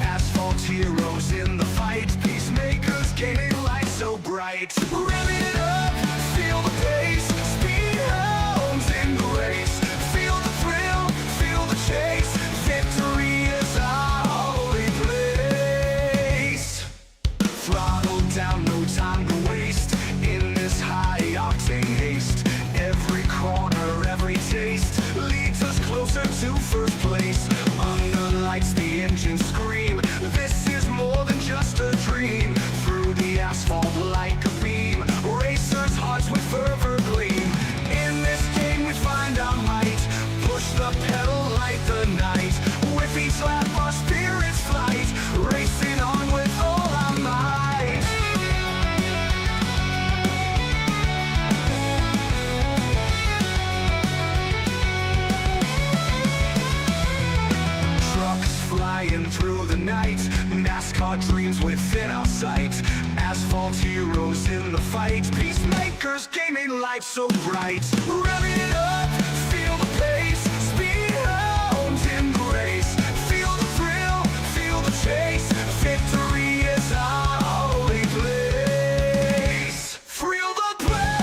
Asphalt heroes in the fight, Peacemakers gaming light so bright. Rev it up, feel the pace, speed hounds in the race. Feel the thrill, feel the chase, victory is our holy place. Throttle down, no time to waste, in this high-octane haste. Every corner, every taste, leads us closer to first place. Under lights, the engines scream, this is more than just a dream. Through the asphalt like a beam, racers' hearts with fervor gleam. In this game we find our might, push the pedal like the night. With each lap our spirits flight, racing on with all our might. Trucks flying through the night, NASCAR dreams within our sight. Asphalt heroes in the fight, Peacemakers gaming life so bright. Rev it up, feel the pace, speed hounds in the race. Feel the thrill, feel the chase, victory is our holy place. Thrill the place,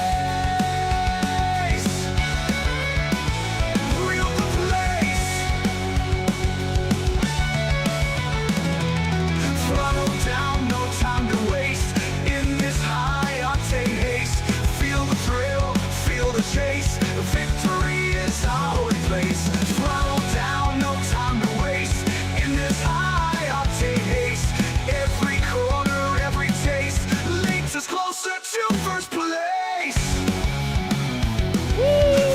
thrill the place. Throttle down, no time to waste, in this high-octane haste. Feel the thrill, feel the chase, victory is our holy place. Throttle down, no time to waste, in this high-octane haste. Every corner, every taste, leads us closer to first place.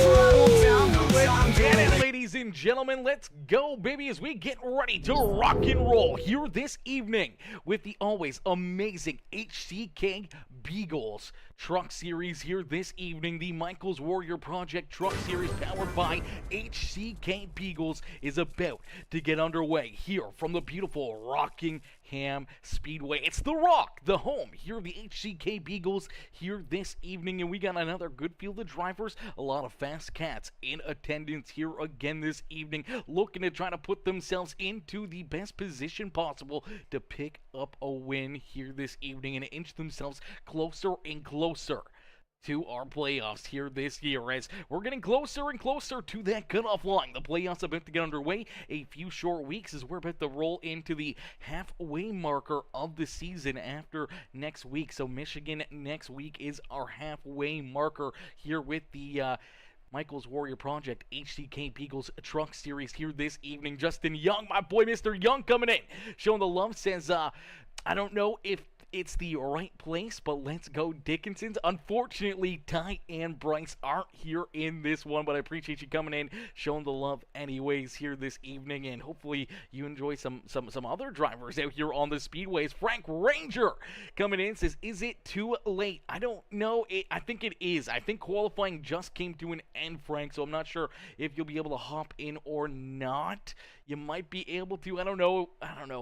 Throttle down, no time to Get it, waste. ladies and gentlemen, let's go, baby, as we get ready to rock and roll here this evening with the always amazing HCK Beagles Truck Series here this evening. The Michaels Warrior Project Truck Series powered by HCK Beagles is about to get underway here from the beautiful Rockingham Speedway. It's the Rock, the home here of the HCK Beagles here this evening, and we got another good field of drivers, a lot of fast cats in attendance here again this evening, looking to try to put themselves into the best position possible to pick up a win here this evening and inch themselves closer and closer to our playoffs here this year, as we're getting closer and closer to that cutoff line. The playoffs are about to get underway a few short weeks as we're about to roll into the halfway marker of the season after next week. So Michigan next week is our halfway marker here with the Michaels Warrior Project HCK Beagles Truck Series here this evening. Justin Young, my boy Mr. Young, coming in, showing the love, says, I don't know if it's the right place, but let's go Dickinson's. Unfortunately, Ty and Bryce aren't here in this one, but I appreciate you coming in, showing the love anyways here this evening, and hopefully you enjoy some other drivers out here on the speedways. Frank Ranger coming in says, is it too late? I don't know. I think it is. I think qualifying just came to an end, Frank, so I'm not sure if you'll be able to hop in or not. You might be able to. I don't know.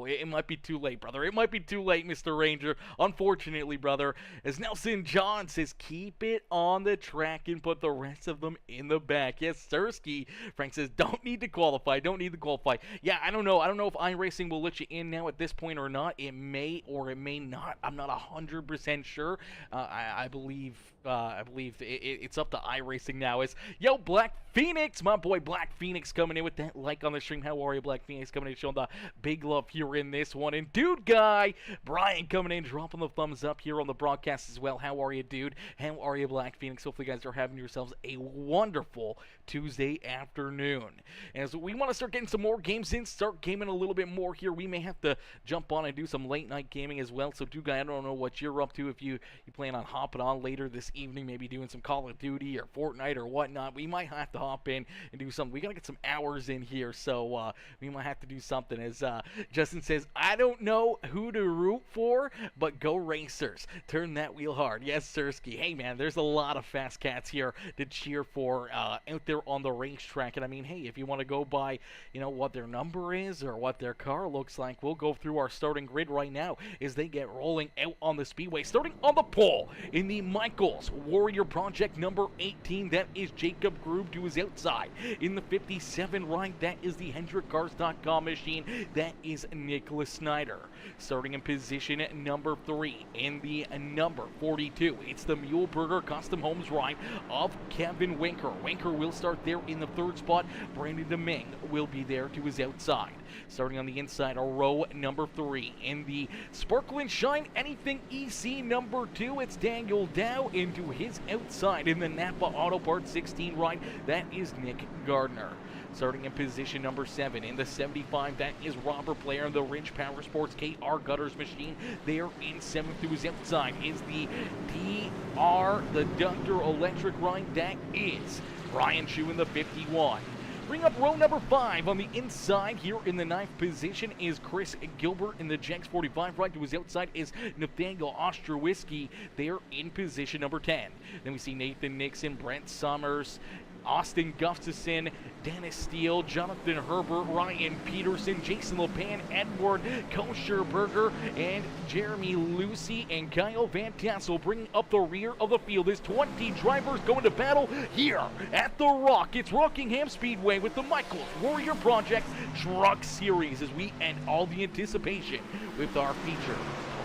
It might be too late, brother. It might be too late, Mr. Ranger. Unfortunately, brother. As Nelson John says, keep it on the track and put the rest of them in the back. Yes, Sirski. Frank says, don't need to qualify. Don't need to qualify. Yeah, I don't know. I don't know if iRacing will let you in now at this point or not. It may or it may not. I'm not 100% sure. I believe it's up to iRacing now. Is yo, Black Phoenix, my boy Black Phoenix coming in with that like on the stream. How are you, Black Phoenix, coming in showing the big love here in this one. And Dude Guy Brian coming in dropping the thumbs up here on the broadcast as well. How are you, dude? How are you, Black Phoenix? Hopefully you guys are having yourselves a wonderful Tuesday afternoon. And so we want to start getting some more games in, start gaming a little bit more here. We may have to jump on and do some late night gaming as well. So Dude Guy, I don't know what you're up to. If you plan on hopping on later this evening, maybe doing some Call of Duty or Fortnite or whatnot, we might have to hop in and do something. We gotta get some hours in here, so we might have to do something. As Justin says, I don't know who to root for, but go Racers. Turn that wheel hard. Yes, Sirski. Hey, man, there's a lot of fast cats here to cheer for out there on the racetrack. And I mean, hey, if you want to go by, what their number is or what their car looks like, we'll go through our starting grid right now as they get rolling out on the speedway. Starting on the pole in the Michaels Warrior Project number 18, that is Jacob Grube to his is outside. In the 57 ride, that is the HendrickCars.com machine. That is Nicholas Snyder. Starting in position at number 3 in the number 42. It's the Muhlenberger Custom Homes ride of Kevin Winker. Winker will start there in the 3rd spot. Brandon Deming will be there to his outside. Starting on the inside, row number 3 in the Sparkle and Shine Anything EC number 2. It's Daniel Dow into his outside in the Napa Auto Parts 16 ride. That is Nick Gardner. Starting in position number 7 in the 75, that is Robert Blair in the Ridge Powersports KR Gutters machine. There in 7th to his outside is the DR, the Dunder Electric ride. That is Ryan Chu in the 51. Bring up row number 5 on the inside. Here in the 9th position is Chris Gilbert in the Jenks 45. Right to his outside is Nathaniel Ostrowiecki. There in position number 10. Then we see Nathan Nixon, Brent Summers, Austin Gustafson, Dennis Steele, Jonathan Herbert, Ryan Peterson, Jason LePan, Edward Kosherberger, and Jeremy Lucy and Kyle Van Tassel bringing up the rear of the field. There's 20 drivers going to battle here at the Rock. It's Rockingham Speedway with the Michaels Warrior Project Truck Series as we end all the anticipation with our feature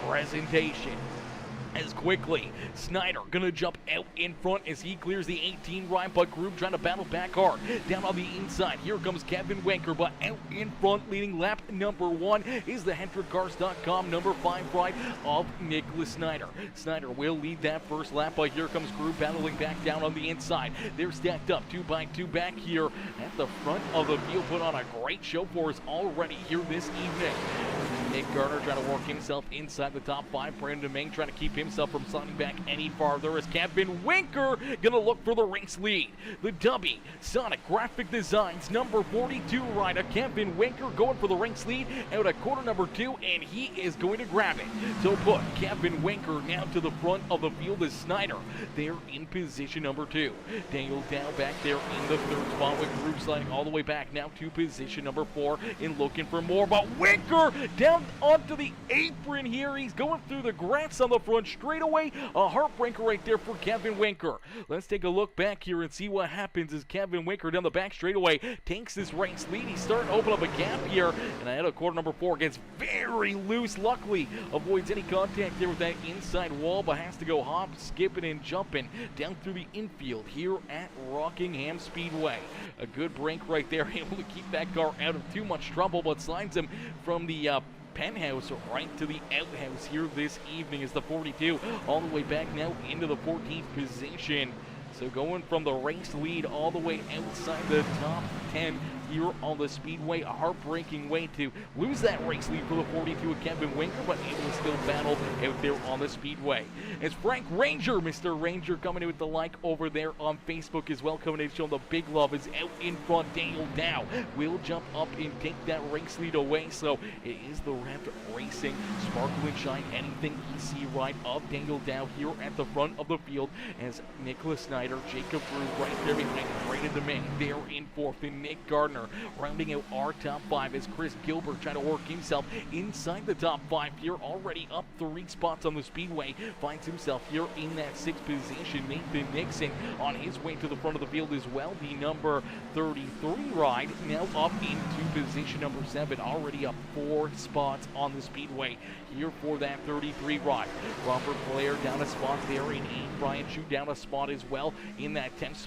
presentation. As quickly, Snyder gonna jump out in front as he clears the 18 ride, but Groove trying to battle back hard. Down on the inside, here comes Kevin Winker, but out in front, leading lap number 1 is the HendrickCars.com number 5 ride of Nicholas Snyder. Snyder will lead that first lap, but here comes Groove battling back down on the inside. They're stacked up 2 by 2 back here at the front of the field. Put on a great show for us already here this evening. Nick Garner trying to work himself inside the top 5. Brandon Deming trying to keep himself from sliding back any farther as Kevin Winker gonna look for the race lead. The Dubby Sonic Graphic Designs number 42 rider Kevin Winker going for the race lead out at quarter number 2, and he is going to grab it. So put Kevin Winker now to the front of the field as Snyder there in position number 2. Daniel Dow back there in the 3rd spot with Groove sliding all the way back now to position number 4 and looking for more, but Winker down onto the apron here. He's going through the grass on the front straightaway. A heartbreaker right there for Kevin Winker. Let's take a look back here and see what happens as Kevin Winker down the back straightaway takes this race lead. He's starting to open up a gap here, and ahead of quarter number 4 gets very loose. Luckily avoids any contact there with that inside wall, but has to go hop, skipping, and jumping down through the infield here at Rockingham Speedway. A good break right there, able to keep that car out of too much trouble, but slides him from the penthouse right to the outhouse here this evening as the 42 all the way back now into the 14th position. So going from the race lead all the way outside the top 10 here on the Speedway. A heartbreaking way to lose that race lead for the 42 of Kevin Winker, but able to still battle out there on the Speedway. It's Frank Ranger, Mr. Ranger, coming in with the like over there on Facebook as well, coming in showing the big love. Is out in front. Daniel Dow will jump up and take that race lead away. So it is the Rev Racing Sparkle and Shine Anything EC ride of Daniel Dow here at the front of the field as Nicholas Snyder, Jacob Groove right there behind Brandon Deming there in 4th, and Nick Gardner rounding out our top 5 as Chris Gilbert trying to work himself inside the top 5 here, already up 3 spots on the Speedway, finds himself here in that 6th position. Nathan Nixon on his way to the front of the field as well. The number 33 ride now up into position number 7, already up 4 spots on the Speedway here for that 33 ride. Robert Blair down a spot there in 8th. Brian Chu down a spot as well in that 10th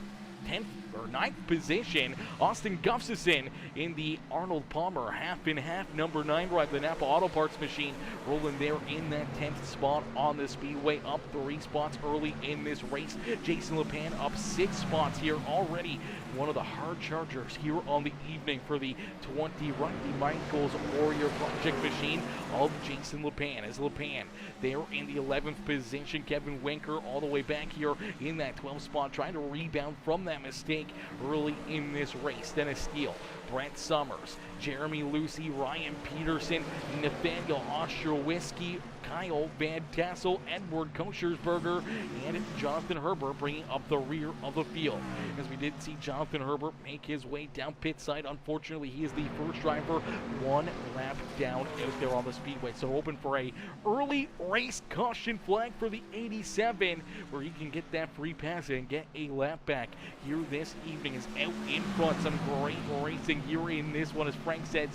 or 9th position. Austin Gustafson in the Arnold Palmer half in half number 9 ride, the Napa Auto Parts machine, rolling there in that 10th spot on the Speedway, up 3 spots early in this race. Jason LePan up 6 spots here already. One of the hard chargers here on the evening for the 20 Rocky Michaels Warrior Project machine of Jason LePan. As LePan there in the 11th position, Kevin Winker all the way back here in that 12th spot, trying to rebound from that mistake early in this race. Dennis Steele Brent Summers, Jeremy Lucy, Ryan Peterson, Nathaniel Ostrowiecki, Kyle Van Tassel, Edward Koschersberger, and Jonathan Herbert bringing up the rear of the field. As we did see Jonathan Herbert make his way down pit side, unfortunately he is the first driver one lap down out there on the speedway. So open for a early race caution flag for the 87, where he can get that free pass and get a lap back here this evening. Is out in front. Some great racing here in this one, as Frank says,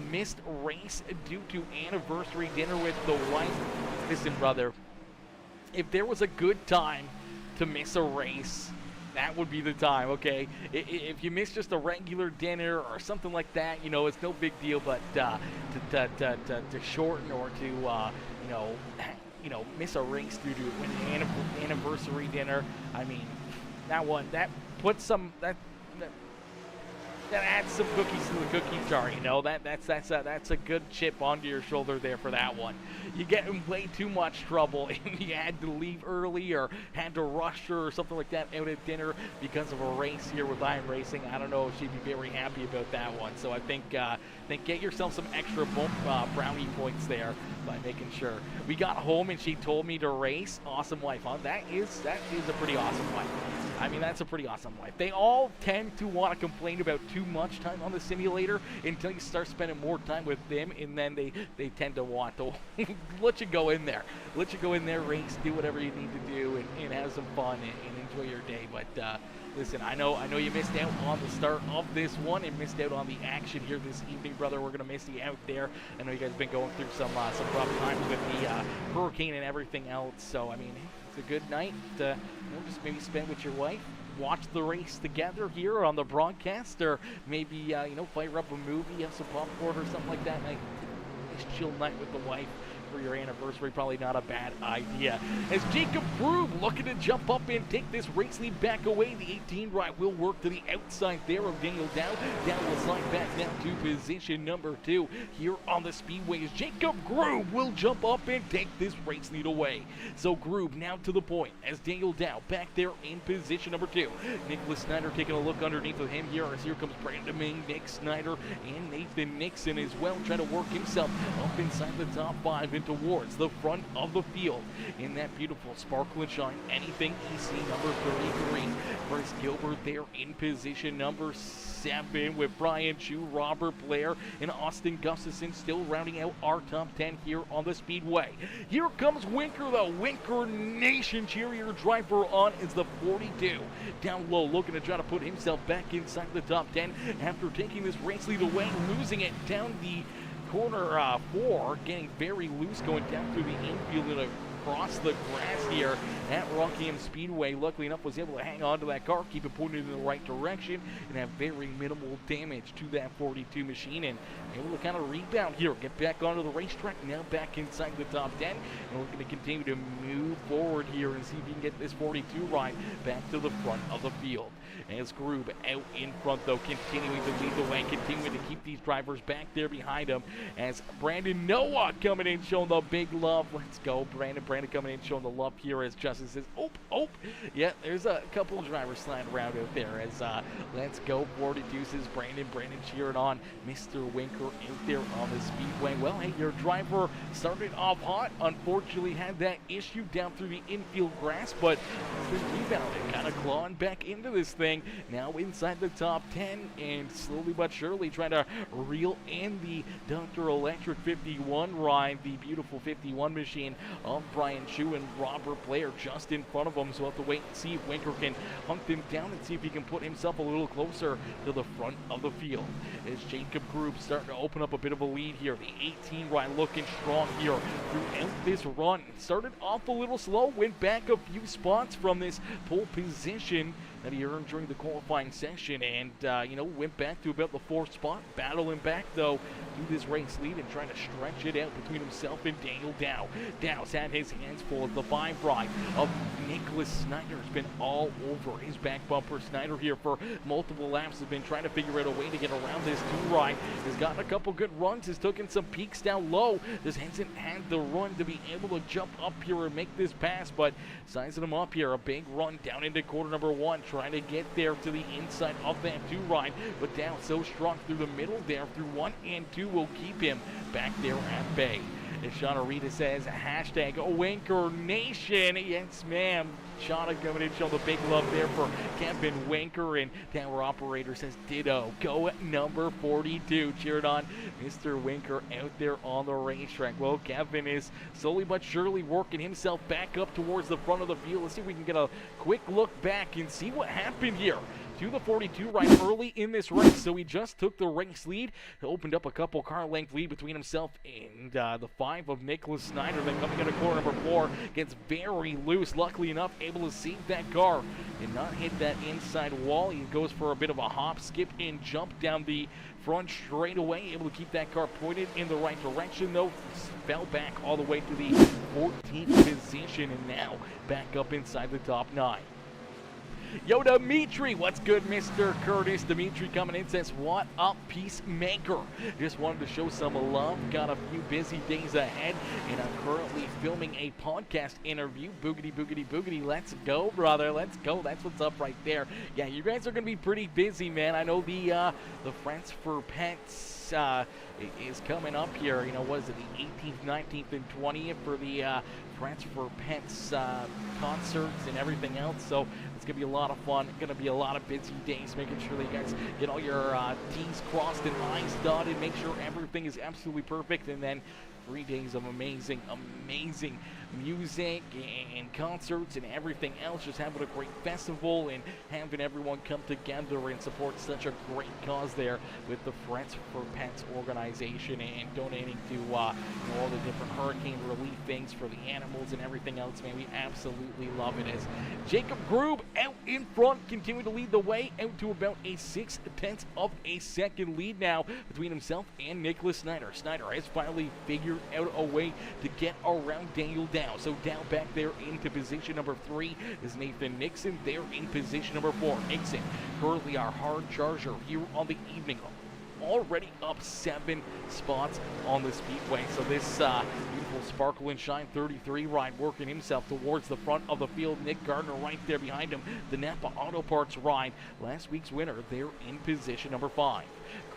missed race due to anniversary dinner with the wife. Listen, brother, if there was a good time to miss a race, that would be the time, okay? If you miss just a regular dinner or something like that, you know, it's no big deal. But to shorten or to miss a race due to an anniversary dinner, I mean, that puts some that adds some cookies to the cookie jar, you know. That's a good chip onto your shoulder there for that one. You get in way too much trouble and you had to leave early or had to rush her or something like that out at dinner because of a race here with Iron Racing. I don't know if she'd be very happy about that one. So I think get yourself some extra brownie points there by making sure. We got home and she told me to race. Awesome wife, huh? That is a pretty awesome wife. I mean, that's a pretty awesome life. They all tend to want to complain about too much time on the simulator until you start spending more time with them, and then they tend to want to let you go in there. Let you go in there, race, do whatever you need to do, and have some fun and enjoy your day. But listen, I know you missed out on the start of this one and missed out on the action here this evening, brother. We're going to miss you out there. I know you guys have been going through some rough times with the hurricane and everything else. So, I mean, it's a good night to just maybe spend with your wife, watch the race together here on the broadcast, or maybe fire up a movie, have some popcorn or something like that. Nice chill night with the wife for your anniversary, probably not a bad idea. As Jacob Groove looking to jump up and take this race lead back away, the 18 right will work to the outside there of Daniel Dow. Dow will slide back down to position number 2 here on the speedway, as Jacob Groove will jump up and take this race lead away. So Groove now to the point as Daniel Dow back there in position number 2. Nicholas Snyder taking a look underneath of him here, as here comes Brandon Ming, Nick Snyder, and Nathan Nixon as well, trying to work himself up inside the top 5 and towards the front of the field in that beautiful sparkle and shine anything EC number 33. Bryce Gilbert there in position number 7 with Brian Chu, Robert Blair, and Austin Gustafson still rounding out our top 10 here on the speedway. Here comes Winker, the Winker Nation cheerier driver on is the 42. Down low, looking to try to put himself back inside the top 10 after taking this race lead away, losing it down the corner 4, getting very loose going down through the infield and across the grass here at Rockingham Speedway. Luckily enough, was able to hang on to that car, keep it pointed in the right direction, and have very minimal damage to that 42 machine, and able to kind of rebound here, get back onto the racetrack, now back inside the top 10, and we're going to continue to move forward here and see if we can get this 42 ride back to the front of the field. As Groob out in front, though, continuing to lead the way, continuing to keep these drivers back there behind him, as Brandon Noah coming in, showing the big love. Let's go, Brandon coming in, showing the love here, as Justin says, oh, yeah, there's a couple of drivers sliding around out there, as let's go, 42 says Brandon cheering on Mr. Winker out there on the speedway. Well, hey, your driver started off hot, unfortunately had that issue down through the infield grass, but been rebounded, kind of clawing back into this thing, now inside the top 10, and slowly but surely trying to reel in the Dr. Electric 51 ride, the beautiful 51 machine of Brian Chu and Robert Blair just in front of him. So we'll have to wait and see if Winker can hunt him down and see if he can put himself a little closer to the front of the field. As Jacob Group starting to open up a bit of a lead here. The 18 ride looking strong here throughout this run. Started off a little slow, went back a few spots from this pole position that he earned during the qualifying session, and went back to about the 4th spot, battling back though through this race lead and trying to stretch it out between himself and Daniel Dow. Dow's had his hands full as the 5 ride of Nicholas Snyder has been all over his back bumper. Snyder here for multiple laps has been trying to figure out a way to get around this 2 ride. Has gotten a couple good runs, has taken some peaks down low, just hasn't had the run to be able to jump up here and make this pass, but sizing him up here, a big run down into quarter number 1, trying to get there to the inside of that 2 ride, but down so strong through the middle there through 1 and 2 will keep him back there at bay. And Shauna Rita says, hashtag Winker Nation. Yes, ma'am. Shauna coming in, showing the big love there for Kevin Winker. And Tower Operator says, ditto. Go at number 42. Cheered on Mr. Winker out there on the racetrack. Well, Kevin is slowly but surely working himself back up towards the front of the field. Let's see if we can get a quick look back and see what happened here to the 42 right early in this race. So he just took the race lead, opened up a couple car length lead between himself and the 5 of Nicholas Snyder. Then coming out of corner number 4, gets very loose, luckily enough able to save that car and not hit that inside wall. He goes for a bit of a hop, skip, and jump down the front straightaway, able to keep that car pointed in the right direction, though fell back all the way to the 14th position, and now back up inside the top 9. Yo, Dimitri, what's good, Mr. Curtis? Dimitri coming in says, what up, Peacemaker? Just wanted to show some love. Got a few busy days ahead, and I'm currently filming a podcast interview. Boogity, boogity, boogity. Let's go, brother. Let's go. That's what's up right there. Yeah, you guys are going to be pretty busy, man. I know the Friends for Pets is coming up here. You know, what is it, the 18th, 19th, and 20th for the Friends for Pets concerts and everything else. So it's going to be a lot of fun. Going to be a lot of busy days, making sure that you guys get all your T's crossed and I's dotted, make sure everything is absolutely perfect, and then 3 days of amazing music and concerts and everything else. Just having a great festival and having everyone come together and support such a great cause there with the Friends for Pets organization and donating to all the different hurricane relief things for the animals and everything else. Man, we absolutely love it as Jacob Grube out in front, continue to lead the way out to about a 6/10 of a second lead now between himself and Nicholas Snyder. Snyder has finally figured out a way to get around Daniel Dow. So Dow back there into position number 3 is Nathan Nixon. They're in position number 4. Nixon, currently our hard charger here on the evening, already up 7 spots on the speedway. So this beautiful Sparkle and Shine 33 ride working himself towards the front of the field. Nick Gardner right there behind him. The Napa Auto Parts ride, last week's winner, they're in position number 5.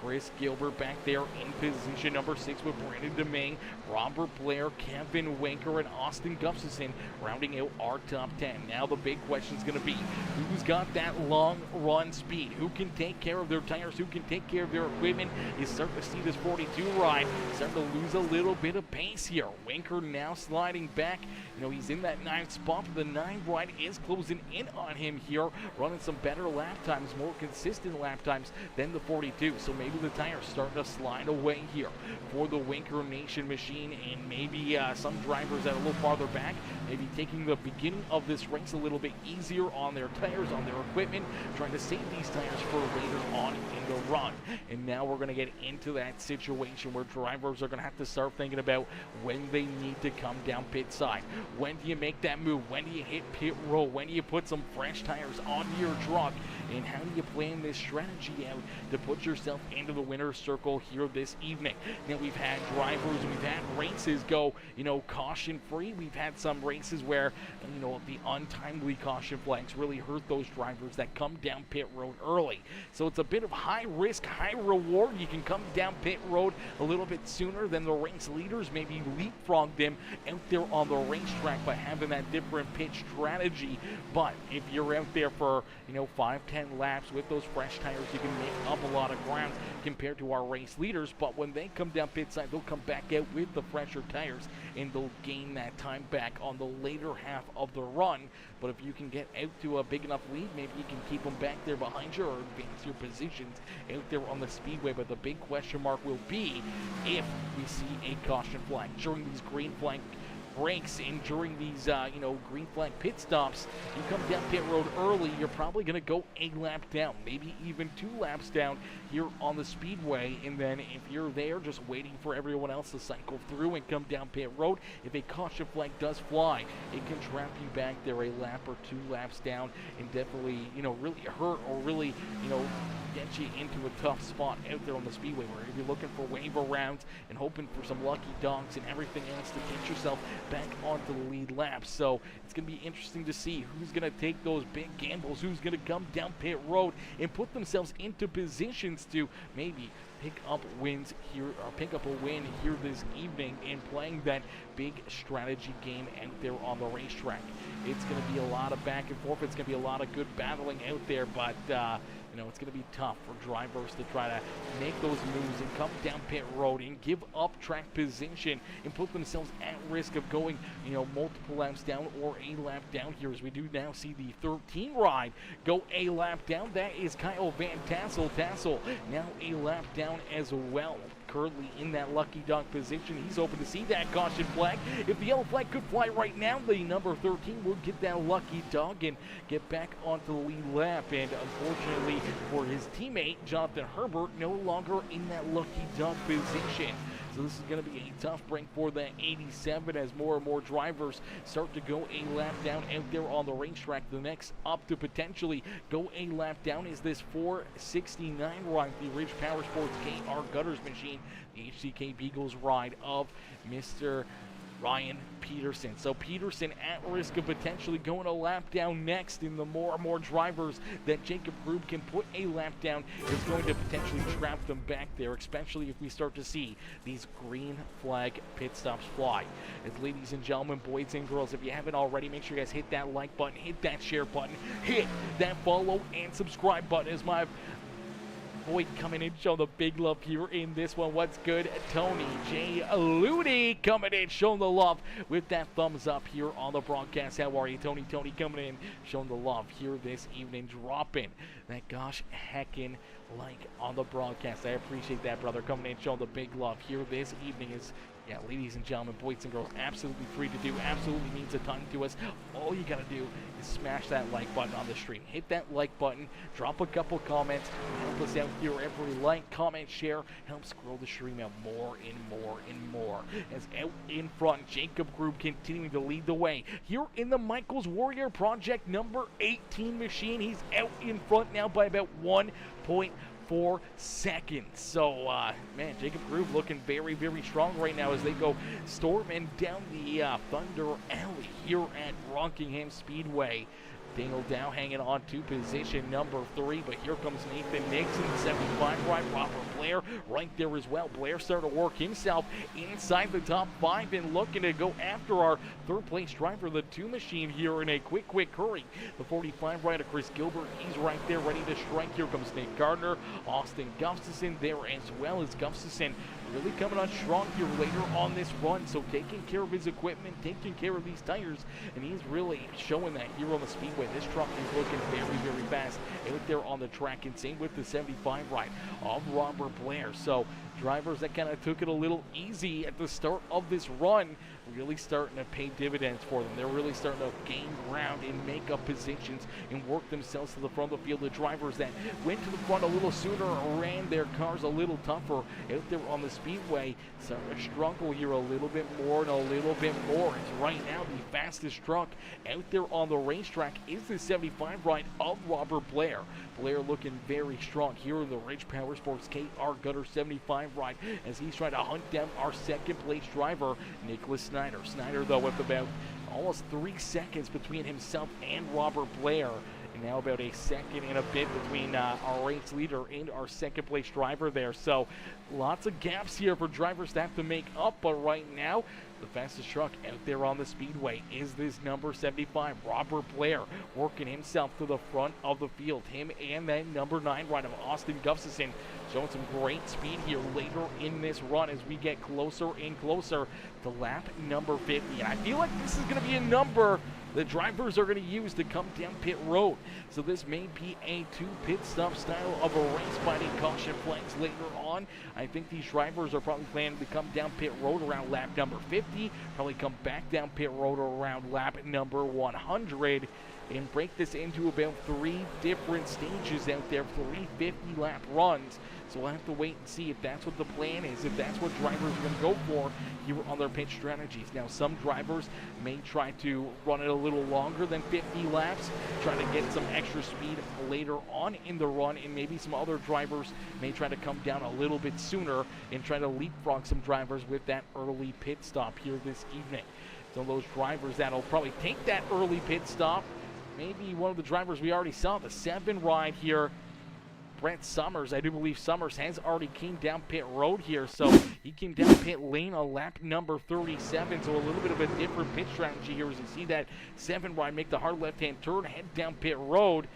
Chris Gilbert back there in position number 6 with Brandon DeMay, Robert Blair, Kevin Winker, and Austin Gustafson rounding out our top 10. Now the big question is going to be, who's got that long run speed? Who can take care of their tires? Who can take care of their equipment? You start to see this 42 ride starting to lose a little bit of pace here. Winker now sliding back. You know, he's in that 9th spot, but the 9 ride is closing in on him here, running some better lap times, more consistent lap times than the 42. So maybe the tires starting to slide away here for the Winker Nation machine, and maybe some drivers that are a little farther back, maybe taking the beginning of this race a little bit easier on their tires, on their equipment, trying to save these tires for later on in the run. And now we're going to get into that situation where drivers are going to have to start thinking about when they need to come down pit side. When do you make that move? When do you hit pit road? When do you put some fresh tires on your truck? And how do you plan this strategy out to put yourself into the winner's circle here this evening? Now, we've had drivers, we've had races go, you know, caution free. We've had some races where, you know, the untimely caution flags really hurt those drivers that come down pit road early. So it's a bit of high risk, high reward. You can come down pit road a little bit sooner than the race leaders, maybe leapfrog them out there on the racetrack by having that different pit strategy. But if you're out there for, you know, 5-10 laps with those fresh tires, you can make up a lot of ground compared to our race leaders. But when they come down pit side, they'll come back out with the fresher tires and they'll gain that time back on the later half of the run. But if you can get out to a big enough lead, maybe you can keep them back there behind you or advance your positions out there on the speedway. But the big question mark will be if we see a caution flag during these green flag breaks and during these you know, green flag pit stops. You come down pit road early, you're probably going to go a lap down, maybe even 2 laps down here on the speedway. And then if you're there just waiting for everyone else to cycle through and come down pit road, if a caution flag does fly, it can trap you back there a lap or 2 laps down and definitely, you know, really hurt or really, you know, get you into a tough spot out there on the speedway. We're going to be looking for waiver rounds and hoping for some lucky dogs and everything else to get yourself back onto the lead lap. So it's going to be interesting to see who's going to take those big gambles, who's going to come down pit road and put themselves into positions to maybe pick up wins here, or pick up a win here this evening in playing that big strategy game out there on the racetrack. It's going to be a lot of back and forth. It's going to be a lot of good battling out there, but you know, it's going to be tough for drivers to try to make those moves and come down pit road and give up track position and put themselves at risk of going, you know, multiple laps down or a lap down here, as we do now see the 13 ride go a lap down. That is Kyle Van Tassel. Tassel now a lap down as well. Currently in that lucky dog position. He's hoping to see that caution flag. If the yellow flag could fly right now, the number 13 will get that lucky dog and get back onto the lead lap. And unfortunately for his teammate, Jonathan Herbert, no longer in that lucky dog position. So this is going to be a tough break for the 87 as more and more drivers start to go a lap down out there on the racetrack. The next up to potentially go a lap down is this 469 ride, the Ridge Powersports KR Gutters machine, the HCK Beagles ride of Mr. Ryan Peterson. So Peterson at risk of potentially going a lap down next, and the more and more drivers that Jacob Grube can put a lap down is going to potentially trap them back there, especially if we start to see these green flag pit stops fly. As ladies and gentlemen, boys and girls, if you haven't already, make sure you guys hit that like button, hit that share button, hit that follow and subscribe button. As my boy coming in, showing the big love here in this one. What's good? Tony J. Ludi coming in, showing the love with that thumbs up here on the broadcast. How are you, Tony? Tony coming in, showing the love here this evening, dropping that gosh heckin' like on the broadcast. I appreciate that, brother, coming in, showing the big love here this evening. Is, yeah, ladies and gentlemen, boys and girls, absolutely free to do, absolutely means a ton to us. All you gotta do is smash that like button on the stream. Hit that like button, drop a couple comments, help us out here. Every like, comment, share helps grow the stream out more and more and more. As out in front, Jacob Grube continuing to lead the way here in the Michaels Warrior Project number 18 machine. He's out in front now by about 1.4 seconds. So, man, Jacob Grube looking very, very strong right now as they go storming down the Thunder Alley here at Rockingham Speedway. Dingle Dow hanging on to position number 3, but here comes Nathan Nixon, 75 right, Robert Blair right there as well. Blair starting to work himself inside the top 5 and looking to go after our third place driver, the 2 machine here in a quick hurry. The 45 right of Chris Gilbert, he's right there ready to strike. Here comes Nick Gardner, Austin Gustafson there as well, as Gustafson really coming on strong here later on this run. So taking care of his equipment, taking care of these tires, and he's really showing that here on the speedway. This truck is looking very, very fast out there on the track, and same with the 75 right of Robert Blair. So drivers that kind of took it a little easy at the start of this run really starting to pay dividends for them. They're really starting to gain ground and make up positions and work themselves to the front of the field. The drivers that went to the front a little sooner or ran their cars a little tougher out there on the speedway starting to struggle here a little bit more and a little bit more. As right now the fastest truck out there on the racetrack is the 75 right of Robert Blair. Blair looking very strong here in the Ridge Powersports KR Gutter 75 right as he's trying to hunt down our second place driver, Nicholas Snyder. Snyder, though, with about almost 3 seconds between himself and Robert Blair. And now about a second and a bit between our race leader and our second place driver there. So lots of gaps here for drivers to have to make up. But right now, the fastest truck out there on the speedway is this number 75, Robert Blair, working himself to the front of the field. Him and that number 9 right of Austin Gustafson showing some great speed here later in this run as we get closer and closer to lap number 50. And I feel like this is going to be a number the drivers are going to use to come down pit road. So this may be a 2 pit stop style of a race, fighting caution flags later on. I think these drivers are probably planning to come down pit road around lap number 50, probably come back down pit road around lap number 100. and break this into about 3 different stages out there, 3 50-lap runs. So we'll have to wait and see if that's what the plan is, if that's what drivers are going to go for here on their pit strategies. Now, some drivers may try to run it a little longer than 50 laps, try to get some extra speed later on in the run, and maybe some other drivers may try to come down a little bit sooner and try to leapfrog some drivers with that early pit stop here this evening. So those drivers that'll probably take that early pit stop, maybe one of the drivers we already saw, the 7 ride here, Brett Summers. I do believe Summers has already came down pit road here, so he came down pit lane on lap number 37, so a little bit of a different pit strategy here as you see that 7 ride make the hard left-hand turn, head down pit road.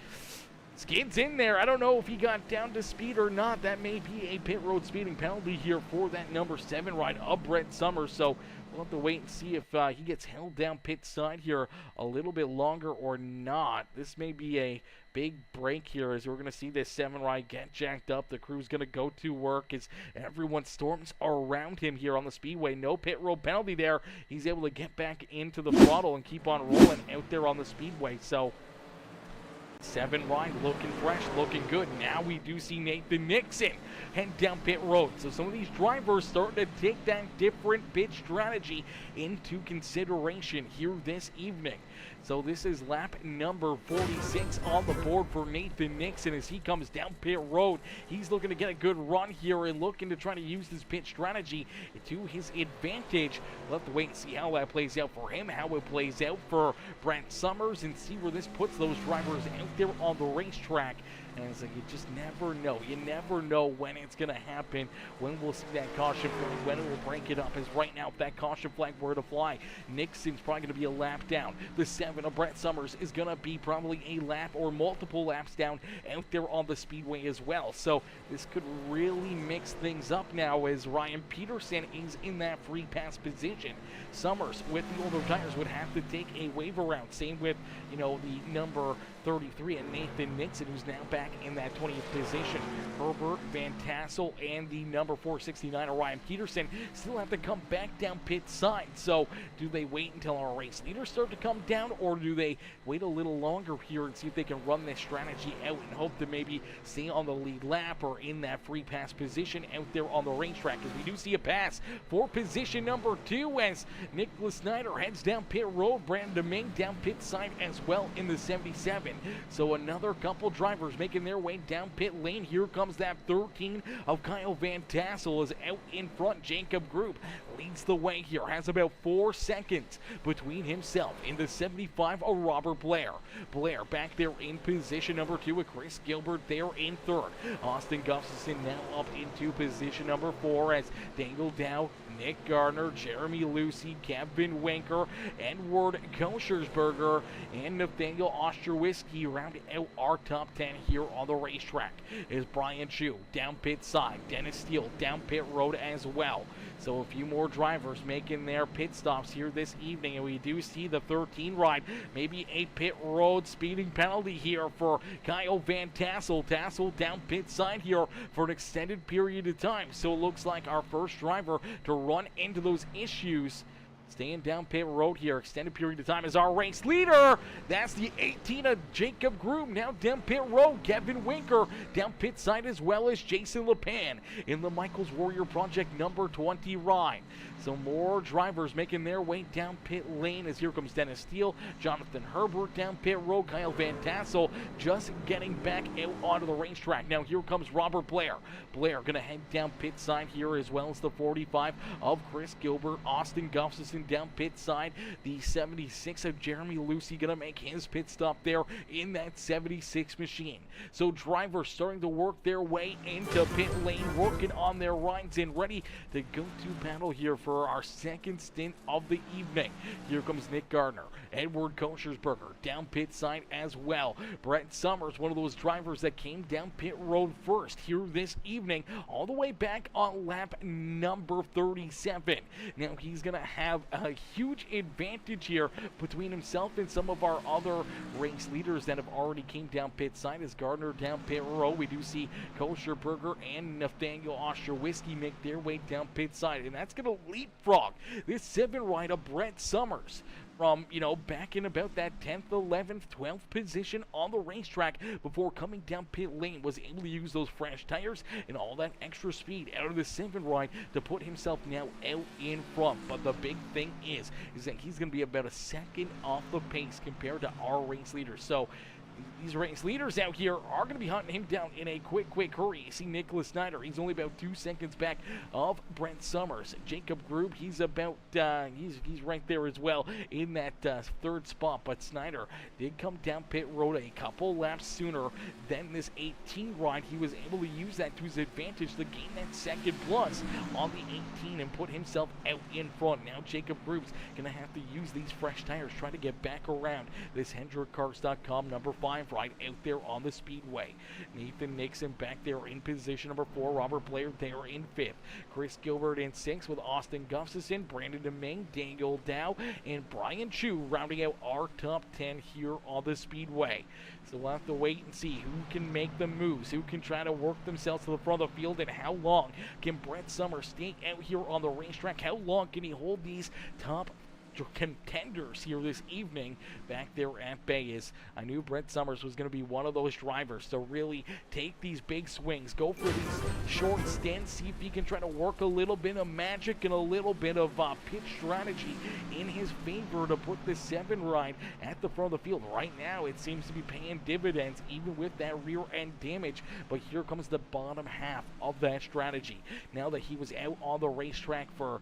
Skids in there. I don't know if he got down to speed or not. That may be a pit road speeding penalty here for that number 7 ride of Brett Summers. So we'll have to wait and see if he gets held down pit side here a little bit longer or not. This may be a big break here as we're going to see this 7 ride get jacked up. The crew's going to go to work as everyone storms around him here on the speedway. No pit road penalty there. He's able to get back into the throttle and keep on rolling out there on the speedway. So 7 ride looking fresh, looking good. Now we do see Nathan Nixon head down pit road. So some of these drivers starting to take that different pit strategy into consideration here this evening. So this is lap number 46 on the board for Nathan Nixon as he comes down pit road. He's looking to get a good run here and looking to try to use this pit strategy to his advantage. We'll have to wait and see how that plays out for him, how it plays out for Brett Summers, and see where this puts those drivers out there on the racetrack. And it's like you just never know. You never know when it's going to happen, when we'll see that caution flag, when it will break it up. As right now, if that caution flag were to fly, Nixon's probably going to be a lap down. The 7 of Brett Summers is going to be probably a lap or multiple laps down out there on the speedway as well. So this could really mix things up now as Ryan Peterson is in that free pass position. Summers with the older tires would have to take a wave around. Same with, you know, the number 33 and Nathan Nixon, who's now back in that 20th position. Herbert, Van Tassel, and the number 469 Ryan Peterson still have to come back down pit side. So do they wait until our race leaders start to come down, or do they wait a little longer here and see if they can run this strategy out and hope to maybe stay on the lead lap or in that free pass position out there on the racetrack? As we do see a pass for position number 2 as Nicholas Snyder heads down pit road. Brandon Domingue down pit side as well in the 77. So another couple drivers making their way down pit lane. Here comes that 13 of Kyle Van Tassel is out in front. Jacob Group leads the way here, has about 4 seconds between himself in the 75 of Robert Blair. Blair back there in position number 2 with Chris Gilbert there in 3rd. Austin Gustafson now up into position number 4 as Daniel Dow, Nick Gardner, Jeremy Lucy, Kevin Winker, Edward Koschersberger, and Nathaniel Osterwisky round out our top 10 here on the racetrack. Is Brian Chu down pit side, Dennis Steele down pit road as well. So a few more drivers making their pit stops here this evening, and we do see the 13 ride, maybe a pit road speeding penalty here for Kyle Van Tassel. Tassel down pit side here for an extended period of time. So it looks like our first driver to run into those issues staying down pit road here, extended period of time, is our race leader. That's the 18 of Jacob Groom, now down pit road. Kevin Winker down pit side, as well as Jason LePan in the Michaels Warrior Project number 20 ride. So more drivers making their way down pit lane as here comes Dennis Steele, Jonathan Herbert down pit road, Kyle Van Tassel just getting back out onto the racetrack. Now here comes Robert Blair. Blair going to head down pit side here, as well as the 45 of Chris Gilbert. Austin Gustafson down pit side. The 76 of Jeremy Lucy going to make his pit stop there in that 76 machine. So drivers starting to work their way into pit lane, working on their rides and ready to go to battle here for our second stint of the evening. Here comes Nick Gardner, Edward Koschersberger down pit side as well. Brett Summers, one of those drivers that came down pit road first here this evening, all the way back on lap number 37. Now he's going to have a huge advantage here between himself and some of our other race leaders that have already came down pit side. As Gardner down pit road, we do see Koschersberger and Nathaniel Osterwisky make their way down pit side, and that's going to leapfrog this 7 ride of Brett Summers. from, back in about that 10th, 11th, 12th position on the racetrack before coming down pit lane, was able to use those fresh tires and all that extra speed out of the 7 ride to put himself now out in front. But the big thing is that he's going to be about a second off the pace compared to our race leaders. So these race leaders out here are going to be hunting him down in a quick hurry. You see Nicholas Snyder, he's only about 2 seconds back of Brent Summers. Jacob Grube, he's about, he's right there as well in that 3rd spot. But Snyder did come down pit road a couple laps sooner than this 18 ride. He was able to use that to his advantage to gain that 2nd plus on the 18 and put himself out in front. Now Jacob Grube's going to have to use these fresh tires, try to get back around this HendrickCars.com number 5 ride out there on the speedway. Nathan Nixon back there in position number 4. Robert Blair there in 5th. Chris Gilbert in 6th with Austin Gustafson, Brandon DeMing, Daniel Dow, and Brian Chu rounding out our top 10 here on the speedway. So we'll have to wait and see who can make the moves, who can try to work themselves to the front of the field, and how long can Brent Summers stay out here on the racetrack. How long can he hold these top contenders here this evening back there at bay? Is I knew Brent Summers was going to be one of those drivers to really take these big swings, go for these short stints, see if he can try to work a little bit of magic and a little bit of pitch strategy in his favor to put the 7 ride at the front of the field. Right now it seems to be paying dividends even with that rear end damage, but here comes the bottom half of that strategy. Now that he was out on the racetrack for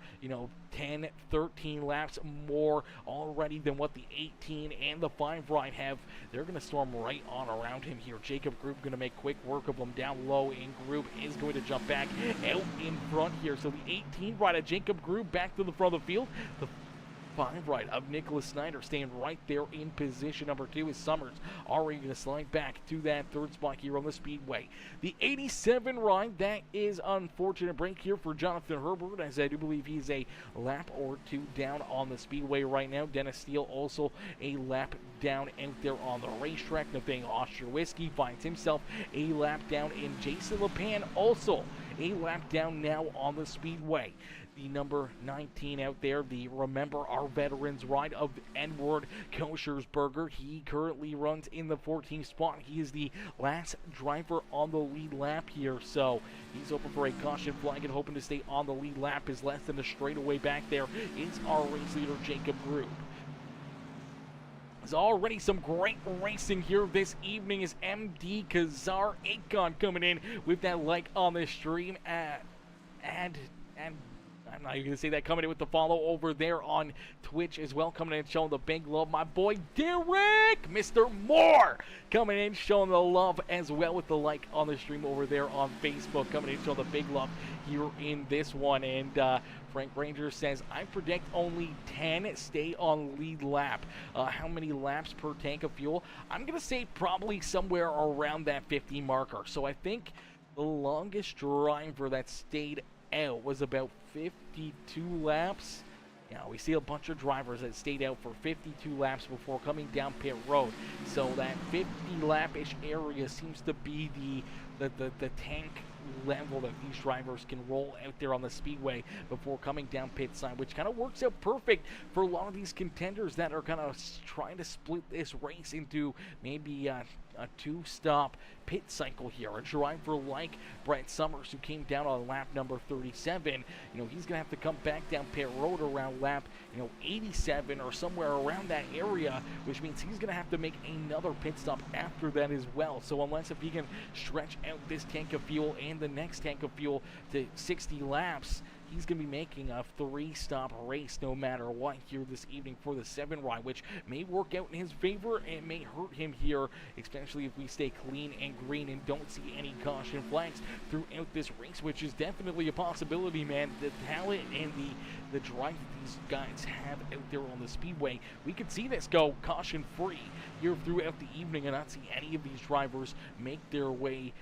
10, 13 laps more already than what the 18 and the 5 ride have, they're going to storm right on around him here. Jacob Grube going to make quick work of them down low, and Grube is going to jump back out in front here. So the 18 ride of Jacob Grube back to the front of the field. The 5 ride of Nicholas Snyder staying right there in position number 2 is Summers already going to slide back to that 3rd spot here on the speedway. The 87 ride, that is unfortunate break here for Jonathan Herbert, as I do believe he's a lap or 2 down on the speedway right now. Dennis Steele also a lap down out there on the racetrack. Nathaniel Ostrowski finds himself a lap down, and Jason LePan also a lap down now on the speedway. The number 19 out there, the Remember Our Veterans ride of Edward Koshersberger. He currently runs in the 14th spot. He is the last driver on the lead lap here, so he's open for a caution flag and hoping to stay on the lead lap. Is less than a straightaway back there is our race leader, Jacob Grube. There's already some great racing here this evening as MD Kazar Akon coming in with that like on the stream, and I'm not even going to say that, coming in with the follow over there on Twitch as well, coming in showing the big love. My boy Derek, Mr. Moore, coming in showing the love as well with the like on the stream over there on Facebook, coming in showing the big love here in this one. And Frank Ranger says, I predict only 10 stay on lead lap. How many laps per tank of fuel? I'm going to say probably somewhere around that 50 marker. So I think the longest driver that stayed out was about 52 laps. Yeah, we see a bunch of drivers that stayed out for 52 laps before coming down pit road. So that 50 lap-ish area seems to be the tank level that these drivers can roll out there on the speedway before coming down pit side, which kind of works out perfect for a lot of these contenders that are kind of trying to split this race into maybe a 2-stop pit cycle here. A driver like Brent Summers, who came down on lap number 37, he's gonna have to come back down pit road around lap 87 or somewhere around that area, which means he's gonna have to make another pit stop after that as well. So unless if he can stretch out this tank of fuel and the next tank of fuel to 60 laps, he's going to be making a 3-stop race no matter what here this evening for the 7 ride, which may work out in his favor and may hurt him here, especially if we stay clean and green and don't see any caution flags throughout this race, which is definitely a possibility, man. The talent and the drive that these guys have out there on the speedway, we could see this go caution free here throughout the evening and not see any of these drivers make their way,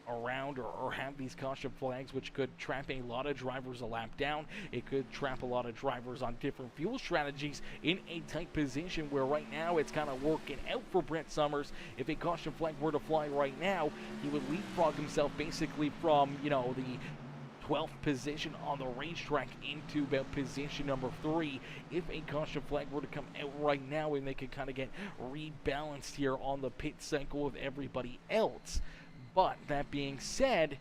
around or have these caution flags, which could trap a lot of drivers a lap down. It could trap a lot of drivers on different fuel strategies in a tight position where right now it's kind of working out for Brent Summers. If a caution flag were to fly right now, he would leapfrog himself basically from, the 12th position on the racetrack into about position number 3. If a caution flag were to come out right now, and they could kind of get rebalanced here on the pit cycle with everybody else. But that being said,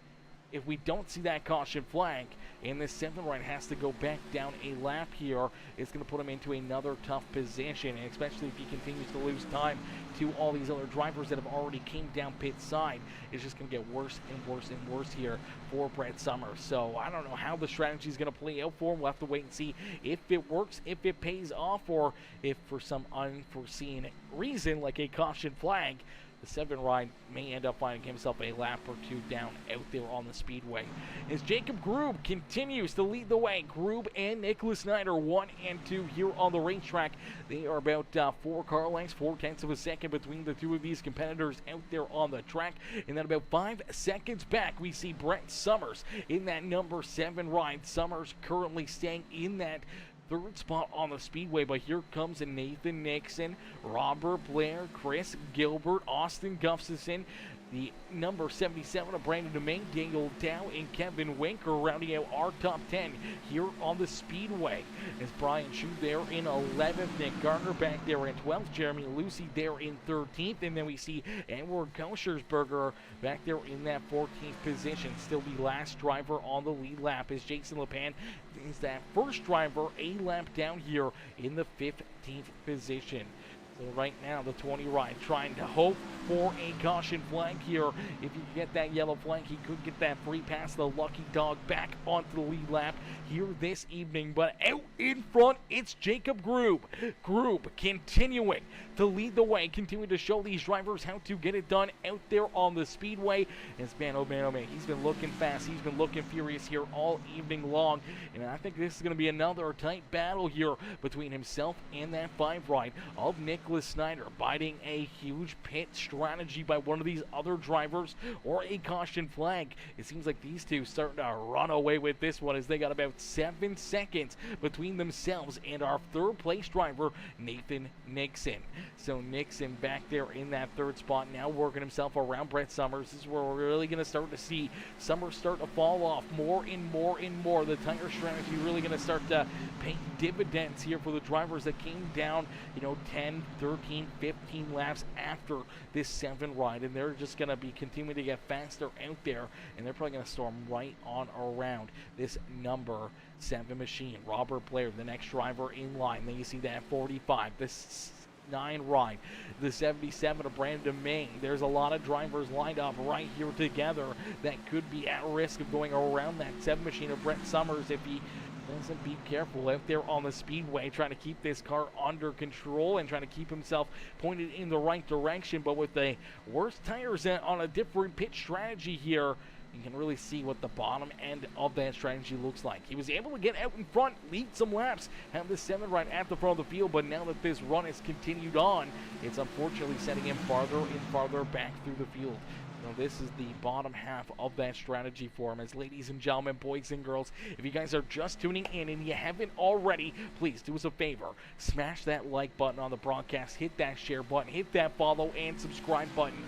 if we don't see that caution flag and this 7th right has to go back down a lap here, it's going to put him into another tough position, and especially if he continues to lose time to all these other drivers that have already came down pit side. It's just going to get worse and worse and worse here for Brett Summers. So I don't know how the strategy is going to play out for him. We'll have to wait and see if it works, if it pays off, or if for some unforeseen reason like a caution flag, the 7 ride may end up finding himself a lap or 2 down out there on the speedway. As Jacob Grube continues to lead the way, Grube and Nicholas Snyder 1 and 2 here on the racetrack. They are about 4 car lengths, 4/10 of a second between the two of these competitors out there on the track. And then about 5 seconds back, we see Brett Summers in that number 7 ride. Summers currently staying in that 3rd spot on the speedway, but here comes Nathan Nixon, Robert Blair, Chris Gilbert, Austin Gustafson, the number 77 of Brandon Domingue, Daniel Dow, and Kevin Winker rounding out our top 10 here on the speedway. As Brian Chu there in 11th, Nick Gardner back there in 12th, Jeremy Lucy there in 13th, and then we see Edward Koschersberger back there in that 14th position, still the last driver on the lead lap, as Jason LePan is that first driver a lap down here in the 15th position. So right now, the 20 ride trying to hope for a caution flag here. If you get that yellow flag, he could get that free pass, the lucky dog, back onto the lead lap here this evening. But out in front, it's Jacob Grube. Grube continuing to lead the way, continuing to show these drivers how to get it done out there on the speedway. And man, oh man, he's been looking fast. He's been looking furious here all evening long. And I think this is going to be another tight battle here between himself and that 5 ride of Nicholas Snyder, biting a huge pit strategy by one of these other drivers or a caution flag. It seems like these two starting to run away with this one, as they got about 7 seconds between themselves and our 3rd place driver, Nathan Nixon. So Nixon back there in that 3rd spot, now working himself around Brett Summers. This is where we're really going to start to see Summers start to fall off more and more and more. The tire strategy really going to start to pay dividends here for the drivers that came down, 10, 13, 15 laps after this 7 ride, and they're just going to be continuing to get faster out there, and they're probably going to storm right on around this number 7 machine. Robert Blair, the next driver in line. Then you see that 45, this 9 ride, the 77 of Brandon Domingue. There's a lot of drivers lined up right here together that could be at risk of going around that 7 machine of Brett Summers if he doesn't be careful out there on the speedway, trying to keep this car under control and trying to keep himself pointed in the right direction. But with the worst tires on a different pit strategy here, you can really see what the bottom end of that strategy looks like. He was able to get out in front, lead some laps, have the 7 right at the front of the field, but now that this run has continued on, it's unfortunately setting him farther and farther back through the field. So this is the bottom half of that strategy for him. As ladies and gentlemen, boys and girls, if you guys are just tuning in and you haven't already, please do us a favor. Smash that like button on the broadcast, hit that share button, hit that follow and subscribe button.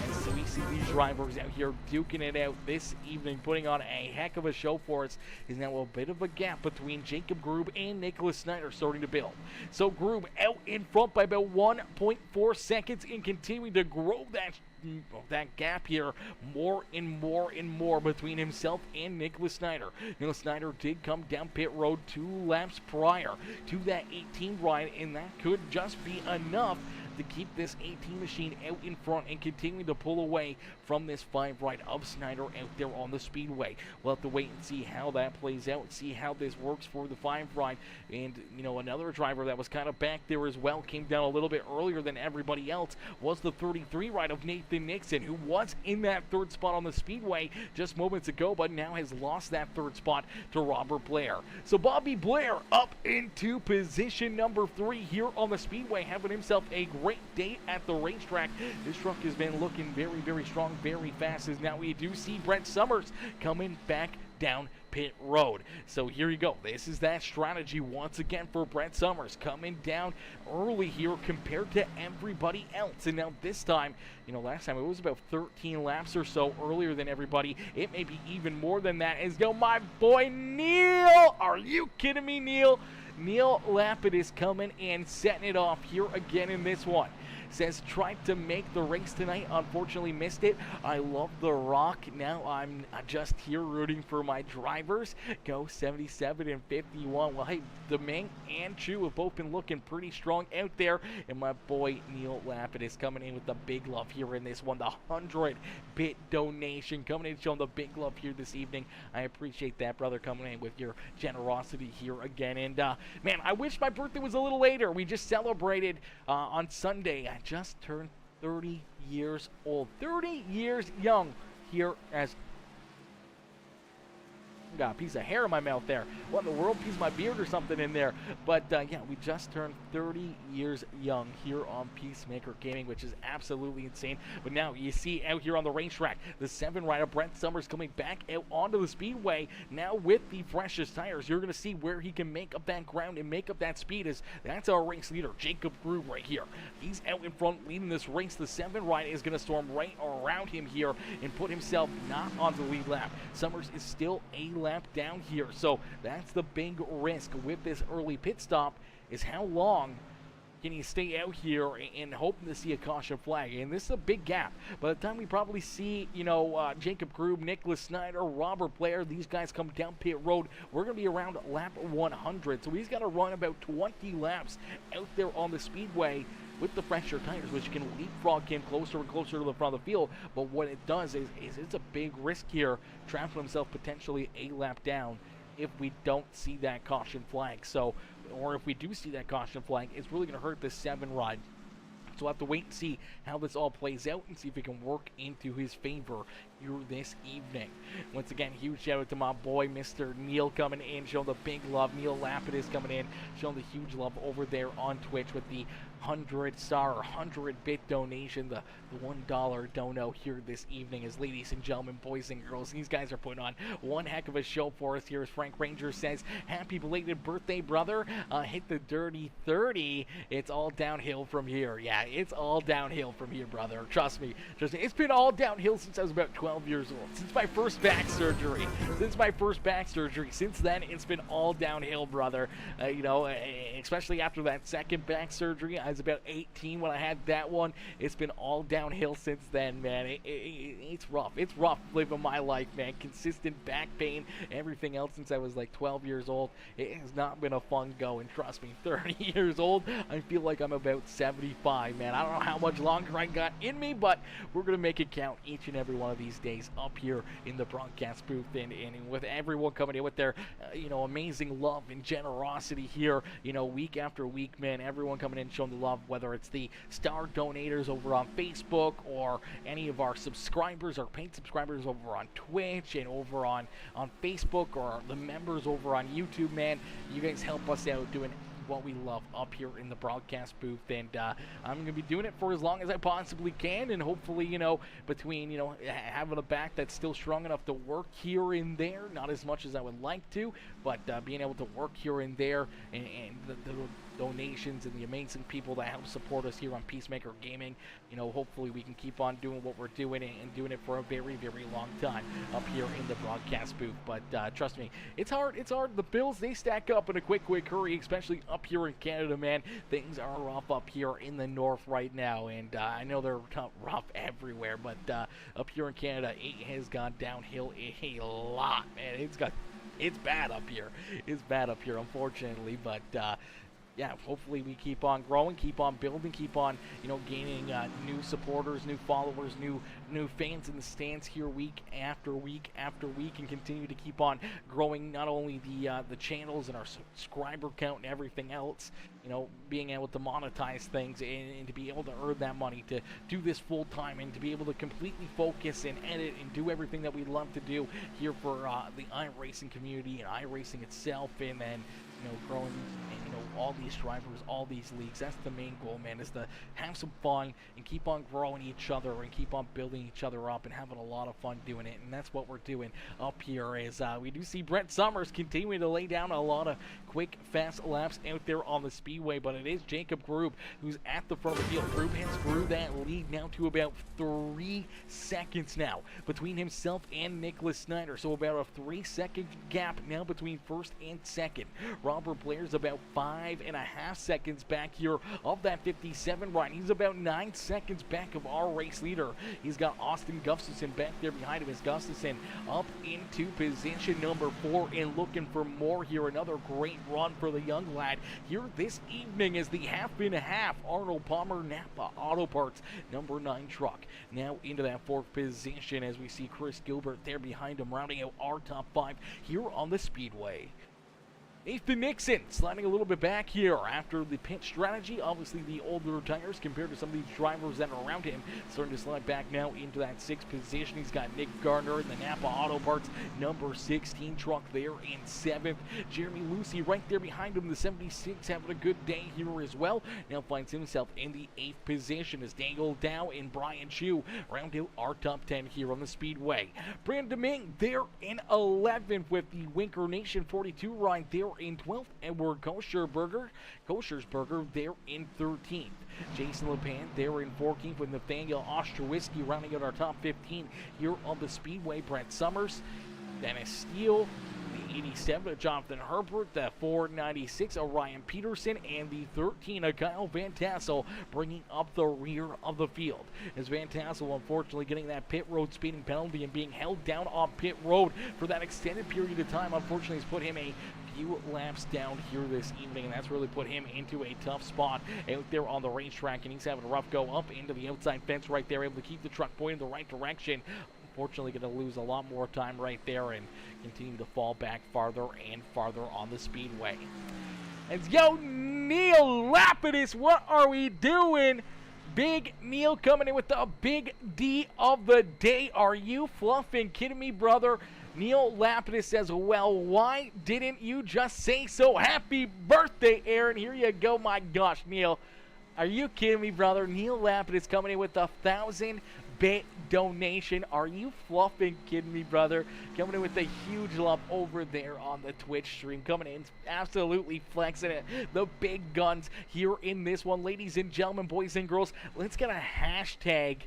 As we see these drivers out here duking it out this evening, putting on a heck of a show for us. Is now a bit of a gap between Jacob Grube and Nicholas Snyder starting to build. So Grube out in front by about 1.4 seconds and continuing to grow that gap here more and more and more between himself and Nicholas Snyder. Nicholas Snyder did come down pit road 2 laps prior to that 18 ride, and that could just be enough to keep this 18 machine out in front and continuing to pull away from this 5 ride of Snyder out there on the speedway. We'll have to wait and see how that plays out, see how this works for the 5 ride. And another driver that was kind of back there as well, came down a little bit earlier than everybody else, was the 33 ride of Nathan Nixon, who was in that 3rd spot on the speedway just moments ago, but now has lost that 3rd spot to Robert Blair. So Bobby Blair up into position number 3 here on the speedway, having himself a great day at the racetrack. This truck has been looking very, very strong, very fast, as now we do see Brett Summers coming back down pit road. So here you go. This is that strategy once again for Brett Summers, coming down early here compared to everybody else. And now this time, last time it was about 13 laps or so earlier than everybody. It may be even more than that. As go my boy Neil. Are you kidding me, Neil? Neil Lapidus coming and setting it off here again in this one. Says tried to make the race tonight, unfortunately missed it. I love the Rock. Now I'm just here rooting for my drivers. Go 77 and 51. Well, hey, Deming and Chu have both been looking pretty strong out there. And my boy Neil Lapidus coming in with the big love here in this one. The 100-bit donation coming in, showing the big love here this evening. I appreciate that, brother, coming in with your generosity here again. And, man, I wish my birthday was a little later. We just celebrated on Sunday. I just turned 30 years old. 30 years young here as... got a piece of hair in my mouth there. What in the world? Piece of my beard or something in there. But yeah, we just turned 30 years young here on Peacemaker Gaming, which is absolutely insane. But now you see out here on the racetrack, the 7-rider Brett Summers coming back out onto the speedway. Now with the freshest tires, you're going to see where he can make up that ground and make up that speed. That's our race leader, Jacob Groove, right here. He's out in front leading this race. The 7-rider is going to storm right around him here and put himself not on the lead lap. Summers is still a lap down here, so that's the big risk with this early pit stop, is how long can he stay out here and hoping to see a caution flag. And this is a big gap. By the time we probably see, Jacob Grube, Nicholas Snyder, Robert Blair, these guys come down pit road, we're going to be around lap 100. So he's got to run about 20 laps out there on the speedway with the fresher tires, which can leapfrog him closer and closer to the front of the field. But what it does is it's a big risk here, trapping himself potentially a lap down if we don't see that caution flag. So, or if we do see that caution flag, it's really going to hurt this 7 ride. So we'll have to wait and see how this all plays out and see if it can work into his favor here this evening. Once again, huge shout out to my boy, Mr. Neil, coming in, showing the big love. Neil Lapidus coming in, showing the huge love over there on Twitch with the 100-star or 100-bit donation, the $1 dono here this evening. As ladies and gentlemen, boys and girls, these guys are putting on one heck of a show for us here. As Frank Ranger says, happy belated birthday, brother. Hit the dirty 30. It's all downhill from here. Yeah, it's all downhill from here, brother. Trust me. It's been all downhill since I was about 12 years old. Since my first back surgery. Since then, it's been all downhill, brother. Especially after that second back surgery. I was about 18 when I had that one. It's been all downhill since then, man. It's rough. It's rough living my life, man. Consistent back pain, everything else since I was like 12 years old. It has not been a fun go, and trust me, 30 years old, I feel like I'm about 75, man. I don't know how much longer I got in me, but we're going to make it count each and every one of these days up here in the broadcast booth, and with everyone coming in with their, amazing love and generosity here, week after week, man. Everyone coming in showing the love, whether it's the star donators over on Facebook or any of our subscribers, our paid subscribers over on Twitch and over on Facebook, or the members over on YouTube, man. You guys help us out doing what we love up here in the broadcast booth, and I'm going to be doing it for as long as I possibly can, and hopefully, between, having a back that's still strong enough to work here and there, not as much as I would like to, but being able to work here and there, and the donations and the amazing people that help support us here on Peacemaker Gaming, hopefully we can keep on doing what we're doing and doing it for a very, very long time up here in the broadcast booth. But trust me, it's hard. The bills, they stack up in a quick hurry, especially up here in Canada, man. Things are rough up here in the north right now, and I know they're rough everywhere, but up here in Canada, it has gone downhill a lot, man. It's bad up here. It's bad up here, unfortunately, but yeah, hopefully we keep on growing, keep on building, keep on, gaining new supporters, new followers, new fans in the stands here week after week after week, and continue to keep on growing not only the channels and our subscriber count and everything else, being able to monetize things and to be able to earn that money, to do this full time, and to be able to completely focus and edit and do everything that we love to do here for the iRacing community and iRacing itself, and then growing, all these drivers, all these leagues. That's the main goal, man, is to have some fun and keep on growing each other and keep on building each other up and having a lot of fun doing it. And that's what we're doing up here. Is we do see Brett Summers continuing to lay down a lot of quick, fast laps out there on the speedway, but it is Jacob Grube who's at the front of the field. Grube has grew that lead now to about 3 seconds now between himself and Nicholas Snyder, so about a 3-second gap now between first and second. Robert Blair's about 5.5 seconds back here of that 57 ride. He's about 9 seconds back of our race leader. He's got Austin Gustafson back there behind him as Gustafson up into position number 4 and looking for more here. Another great run for the young lad here this evening as the half and a half Arnold Palmer Napa Auto Parts number 9 truck now into that 4th position as we see Chris Gilbert there behind him rounding out our top 5 here on the speedway. Nathan Nixon sliding a little bit back here after the pit strategy. Obviously the older tires compared to some of these drivers that are around him. Starting to slide back now into that 6th position. He's got Nick Gardner in the Napa Auto Parts number 16 truck there in 7th. Jeremy Lucy right there behind him, the 76, having a good day here as well. Now finds himself in the 8th position as Daniel Dow and Brian Chu round out our top 10 here on the speedway. Brandon Ming there in 11th with the Winker Nation 42 ride there in 12th. Edward Koshersberger there in 13th. Jason LePan there in 14th with Nathaniel Ostrowiecki rounding out our top 15 here on the speedway. Brett Summers, Dennis Steele, the 87 Jonathan Herbert, the 496 Orion Peterson, and the 13 Kyle Van Tassel bringing up the rear of the field. As Van Tassel unfortunately getting that pit road speeding penalty and being held down on pit road for that extended period of time, unfortunately has put him a few laps down here this evening, and that's really put him into a tough spot out there on the racetrack, and he's having a rough go up into the outside fence right there, able to keep the truck pointing the right direction. Unfortunately going to lose a lot more time right there and continue to fall back farther and farther on the speedway. And yo, Neil Lapidus, what are we doing? Big Neil coming in with the big D of the day. Are you fluffing kidding me, brother? Neil Lapidus says, well, why didn't you just say so? Happy birthday, Aaron. Here you go. My gosh, Neil. Are you kidding me, brother? Neil Lapidus coming in with a 1,000-bit donation. Are you fluffing kidding me, brother? Coming in with a huge love over there on the Twitch stream. Coming in, absolutely flexing it. The big guns here in this one. Ladies and gentlemen, boys and girls, let's get a hashtag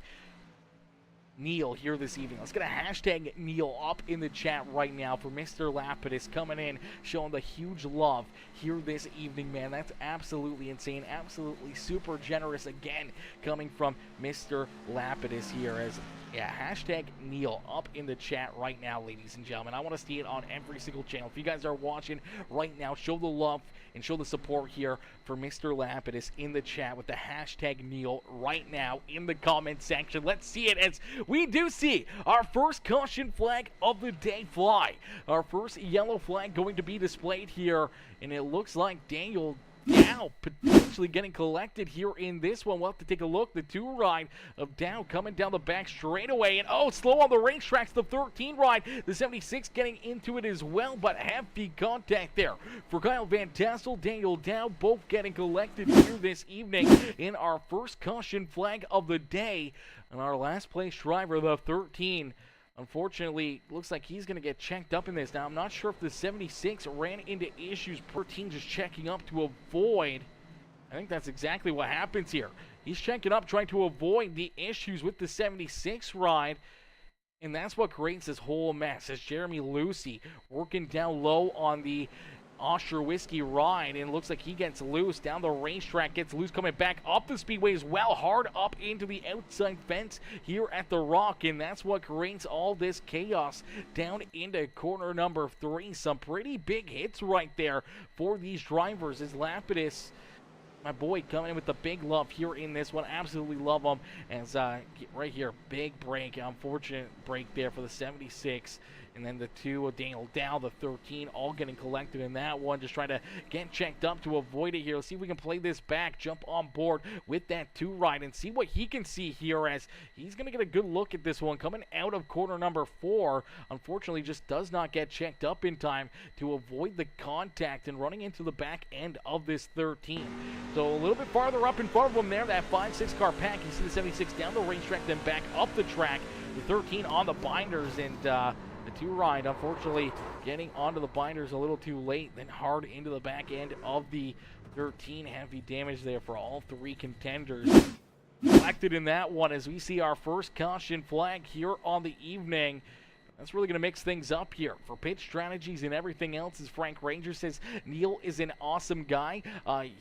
Neil here this evening. Let's get a hashtag Neil up in the chat right now for Mr. Lapidus coming in, showing the huge love here this evening, man. That's absolutely insane. Absolutely super generous again coming from Mr. Lapidus here. As yeah, hashtag Neil up in the chat right now, ladies and gentlemen. I want to see it on every single channel. If you guys are watching right now, show the love and show the support here for Mr. Lapidus in the chat with the hashtag Neil right now in the comment section. Let's see it as we do see our first caution flag of the day fly. Our first yellow flag going to be displayed here, and it looks like Daniel Dow potentially getting collected here in this one. We'll have to take a look. The 2 ride of Dow coming down the back straightaway, and oh, slow on the racetracks. The 13 ride, the 76 getting into it as well, but hefty contact there for Kyle Van Tassel, Daniel Dow, both getting collected here this evening in our first caution flag of the day. And our last place driver, the 13, unfortunately, looks like he's going to get checked up in this. Now, I'm not sure if the 76 ran into issues. 13 just checking up to avoid. I think that's exactly what happens here. He's checking up, trying to avoid the issues with the 76 ride. And that's what creates this whole mess. As Jeremy Lucy working down low on the Ostrowiecki ride, and looks like he gets loose down the racetrack, gets loose coming back up the speedway as well, hard up into the outside fence here at the Rock, and that's what creates all this chaos down into corner number 3. Some pretty big hits right there for these drivers as Lapidus, my boy, coming in with the big love here in this one. Absolutely love him. As right here, big break, unfortunate break there for the 76. And then the 2 of Daniel Dow, the 13, all getting collected in that one. Just trying to get checked up to avoid it here. Let's see if we can play this back, jump on board with that 2 ride and see what he can see here, as he's going to get a good look at this one coming out of corner number 4. Unfortunately, just does not get checked up in time to avoid the contact and running into the back end of this 13. So a little bit farther up in front of him there, that 5-6 car pack. You see the 76 down the racetrack, then back up the track. The 13 on the binders, and the 2 ride, unfortunately, getting onto the binders a little too late, then hard into the back end of the 13. Heavy damage there for all 3 contenders. Collected in that one as we see our first caution flag here on the evening. That's really going to mix things up here for pit strategies and everything else. As Frank Ranger says, Neil is an awesome guy.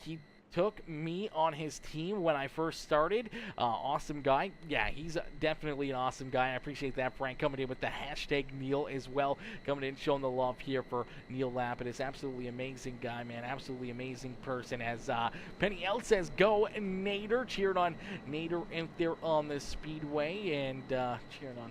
He took me on his team when I first started. Awesome guy. Yeah, he's definitely an awesome guy. I appreciate that, Frank, coming in with the hashtag Neil as well. Coming in, showing the love here for Neil Lapidus. Absolutely amazing guy, man. Absolutely amazing person. As Penny L says, go Nader. Cheered on Nader out there on the speedway, and cheering on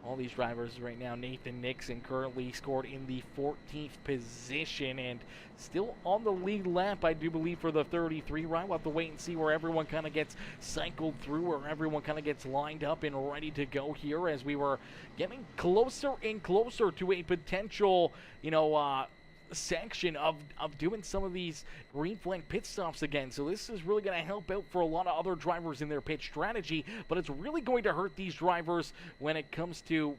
all these drivers right now. Nathan Nixon currently scored in the 14th position and still on the lead lap, I do believe, for the 33 ride. We'll have to wait and see where everyone kind of gets cycled through, where everyone kind of gets lined up and ready to go here, as we were getting closer and closer to a potential, section of doing some of these green flag pit stops again. So this is really going to help out for a lot of other drivers in their pit strategy, but it's really going to hurt these drivers when it comes to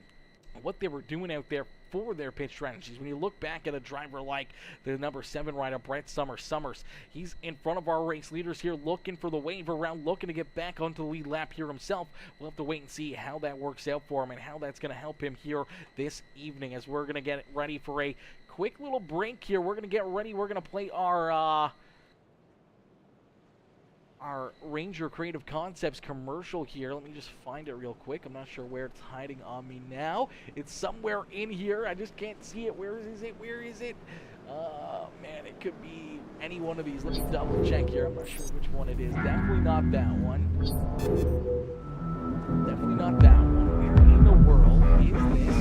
what they were doing out there for their pit strategies. When you look back at a driver like the number 7 rider, Brett Summers, he's in front of our race leaders here, looking for the wave around, looking to get back onto the lead lap here himself. We'll have to wait and see how that works out for him and how that's going to help him here this evening, as we're going to get ready for a quick little break here. We're going to get ready. We're going to play our Ranger Creative Concepts commercial here. Let me just find it real quick. I'm not sure where it's hiding on me now. It's somewhere in here. I just can't see it. Where is it? Where is it? Man, it could be any one of these. Let me double check here. I'm not sure which one it is. Definitely not that one. Definitely not that one. Where in the world is this?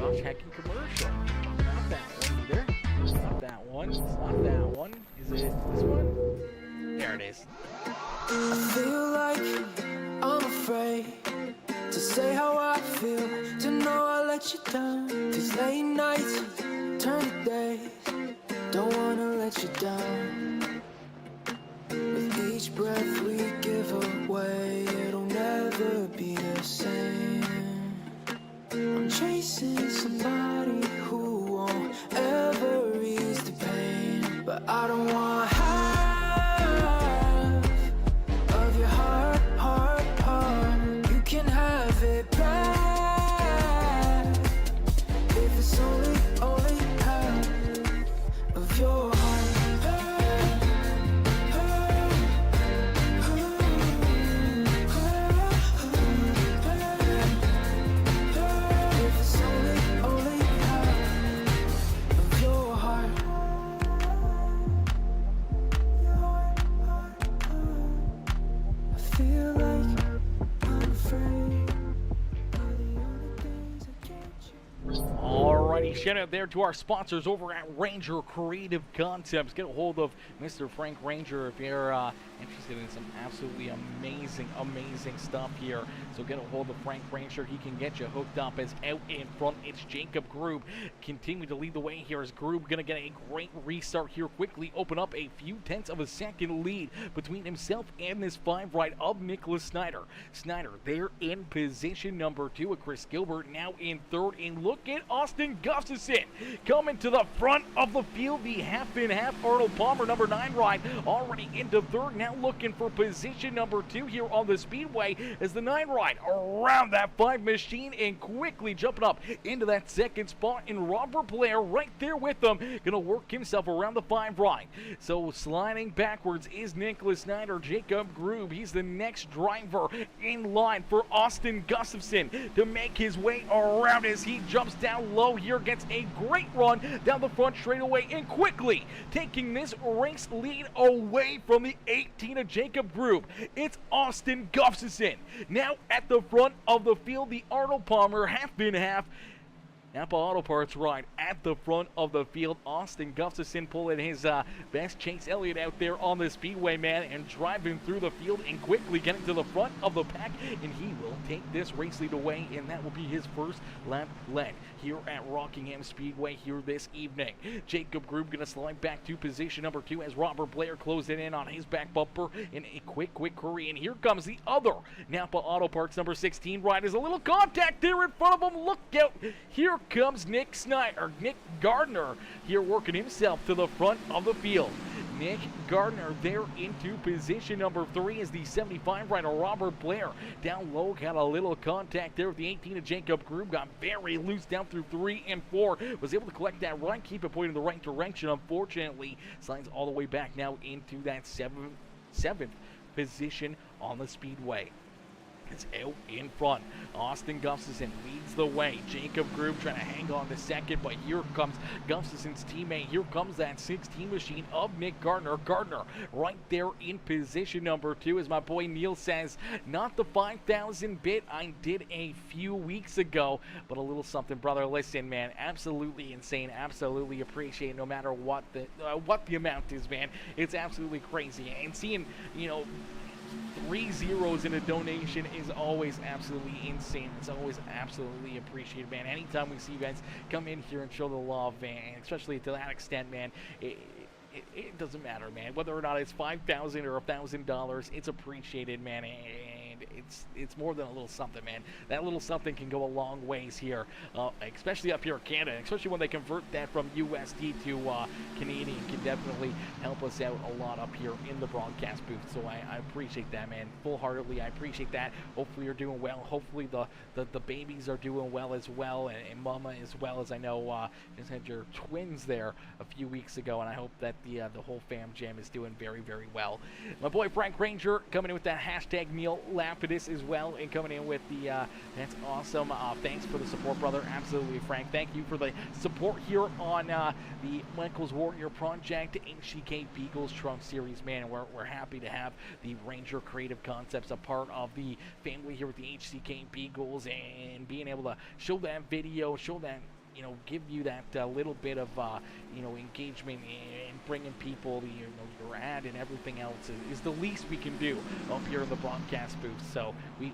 Gosh, heckin' commercial. Not that one either. It's not that one. It's not that one. Is it this one? There it is. I feel like I'm afraid to say how I feel, to know I let you down. These late nights turn to days, don't wanna let you down. With each breath we give away, it'll never be the same. I'm chasing somebody who won't ever ease the pain, but I don't want half of your heart. You can have it back if it's only half of your heart. If it's only half of your heart. I feel like I'm afraid of the only things I can't choose. Alrighty, shout out there to our sponsors over at Ranger Creative Concepts. Get a hold of Mr. Frank Ranger if you're interested in some absolutely amazing stuff here. So get a hold of Frank Ranger. He can get you hooked up. As out in front, it's Jacob Grube. Continue to lead the way here as Grube going to get a great restart here quickly. Open up a few tenths of a second lead between himself and this 5 ride of Nicholas Snyder. Snyder there in position number 2 with Chris Gilbert now in 3rd. And look at Austin Gustafson coming to the front of the field. The half and half Arnold Palmer number 9 ride already into 3rd. Now looking for position number 2 here on the speedway as the 9 ride around that 5 machine and quickly jumping up into that 2nd spot. And Robert Blair right there with them, gonna work himself around the 5 ride. So sliding backwards is Nicholas Snyder. Jacob Grube, he's the next driver in line for Austin Gustafson to make his way around as he jumps down low here, gets a great run down the front straightaway and quickly taking this race lead away from the 18 of Jacob Grube. It's Austin Gustafson now at the front of the field. The Arnold Palmer half in half Napa Auto Parts ride at the front of the field. Austin Gustafson pulling his best. Chase Elliott out there on the speedway, man, and driving through the field and quickly getting to the front of the pack. And he will take this race lead away, and that will be his first lap led here at Rockingham Speedway here this evening. Jacob Grube going to slide back to position number 2 as Robert Blair closing in on his back bumper in a quick hurry. And here comes the other Napa Auto Parts number 16 ride. There's a little contact there in front of him. Look out. Here comes Nick Gardner here working himself to the front of the field. Nick Gardner there into position number 3 as the 75 rider Robert Blair down low, got a little contact there with the 18 of Jacob Grube, got very loose down through 3 and 4, was able to collect that run, keep it pointing in the right direction. Unfortunately, slides all the way back now into that seventh position on the speedway. It's out in front. Austin Gustafson leads the way. Jacob Grube trying to hang on to second, but here comes Gustafson's teammate. Here comes that 16 machine of Nick Gardner. Gardner right there in position number 2, as my boy Neil says, not the 5,000 bit I did a few weeks ago, but a little something, brother. Listen, man, absolutely insane. Absolutely appreciate it, no matter what the amount is, man. It's absolutely crazy. And seeing, 3 zeros in a donation is always absolutely insane. It's always absolutely appreciated, man. Anytime we see you guys come in here and show the love, man, especially to that extent, man, it doesn't matter, man. Whether or not it's $5,000 or $1,000, it's appreciated, man. And it's more than a little something, man. That little something can go a long ways here, especially up here in Canada, especially when they convert that from USD to Canadian. Can definitely help us out a lot up here in the broadcast booth. So I appreciate that, man, full-heartedly. I appreciate that. Hopefully you're doing well. Hopefully the babies are doing well as well, and mama as well, as I know just had your twins there a few weeks ago, and I hope that the whole fam jam is doing very, very well. My boy Frank Ranger coming in with that hashtag Neil Lapidus as well, and coming in with the that's awesome. Thanks for the support, brother. Absolutely, Frank. Thank you for the support here on the Michael's Warrior Project HCK Beagles Trunk Series, man. And we're happy to have the Ranger Creative Concepts a part of the family here with the HCK Beagles, and being able to show that video, show that, give you that little bit of, engagement and bringing people, your ad and everything else is the least we can do up here in the broadcast booth. So we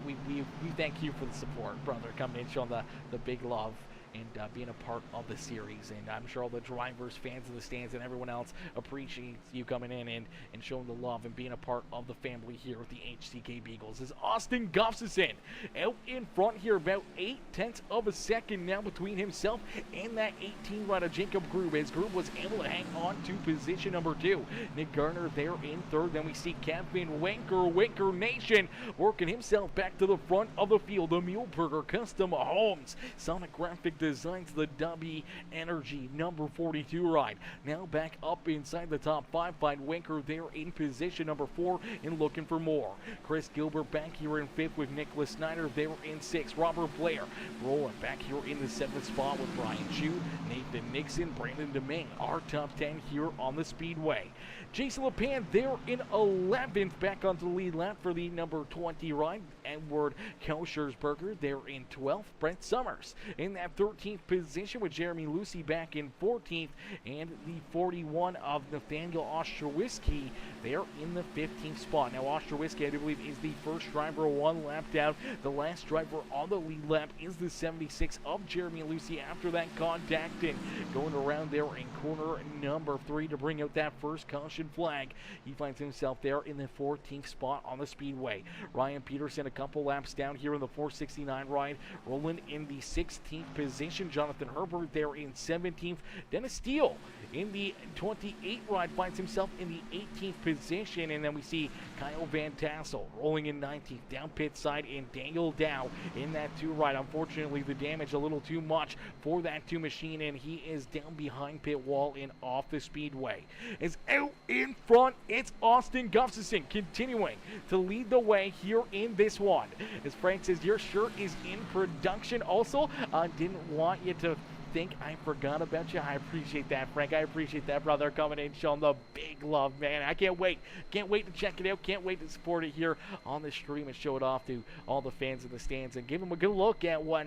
thank you for the support, brother, coming in, showing the big love and being a part of the series. And I'm sure all the drivers, fans in the stands, and everyone else appreciates you coming in and showing the love and being a part of the family here with the HCK Beagles. Is Austin Gustafson out in front here, about 0.8 of a second now between himself and that 18 rider Jacob Grube, as Grube was able to hang on to position number 2. Nick Garner there in third. Then we see Kevin Winker Nation working himself back to the front of the field. The Muleburger Custom Homes Sonic Graphic Designs, the W Energy number 42 ride. Now back up inside the top 5. Find Winker there in position number 4 and looking for more. Chris Gilbert back here in 5th with Nicholas Snyder there in 6th. Robert Blair rolling back here in the 7th spot with Brian Chu, Nathan Nixon, Brandon DeMing, our top 10 here on the Speedway. Jason LePan there in 11th, back onto the lead lap for the number 20 ride. Edward Kelschersberger there in 12th. Brent Summers in that 13th position with Jeremy Lucy back in 14th, and the 41 of Nathaniel Ostrowiecki there in the 15th spot. Now Ostrowiecki, I do believe, is the first driver one lap down. The last driver on the lead lap is the 76 of Jeremy Lucy after that contact, and going around there in corner number 3 to bring out that first caution flag. He finds himself there in the 14th spot on the speedway. Ryan Peterson a couple laps down here in the 469 ride, rolling in the 16th position. Jonathan Herbert there in 17th. Dennis Steele in the 28 ride finds himself in the 18th position, and then we see Kyle Van Tassel rolling in 19th down pit side, and Daniel Dow in that 2 ride. Unfortunately, the damage a little too much for that 2 machine, and he is down behind pit wall and off the speedway. It's out in front. It's Austin Gustafson continuing to lead the way here in this one. As Frank says, your shirt is in production. Also, didn't want you to think I forgot about you. I appreciate that, Frank. I appreciate that, brother, coming in, showing the big love, man. I can't wait. Can't wait to check it out. Can't wait to support it here on the stream and show it off to all the fans in the stands and give them a good look at what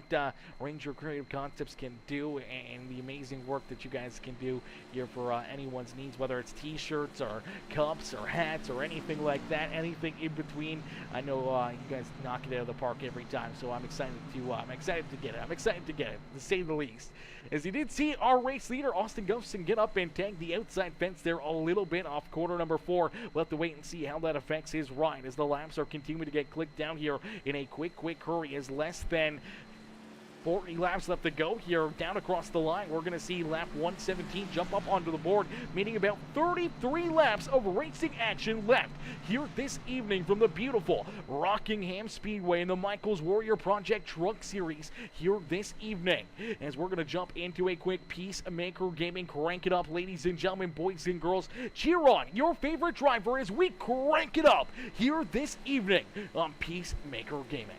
Ranger Creative Concepts can do and the amazing work that you guys can do here for anyone's needs, whether it's t-shirts or cups or hats or anything like that, anything in between. I know you guys knock it out of the park every time, so I'm excited to get it. I'm excited to get it, to say the least. As you did see our race leader, Austin Gustafson, get up and tag the outside fence there a little bit off corner number 4. We'll have to wait and see how that affects his ride as the laps are continuing to get clicked down here in a quick hurry, as less than 40 laps left to go here down across the line. We're going to see lap 117 jump up onto the board, meaning about 33 laps of racing action left here this evening from the beautiful Rockingham Speedway in the Michaels Warrior Project Truck Series here this evening. As we're going to jump into a quick Peacemaker Gaming crank it up, ladies and gentlemen, boys and girls. Cheer on your favorite driver as we crank it up here this evening on Peacemaker Gaming.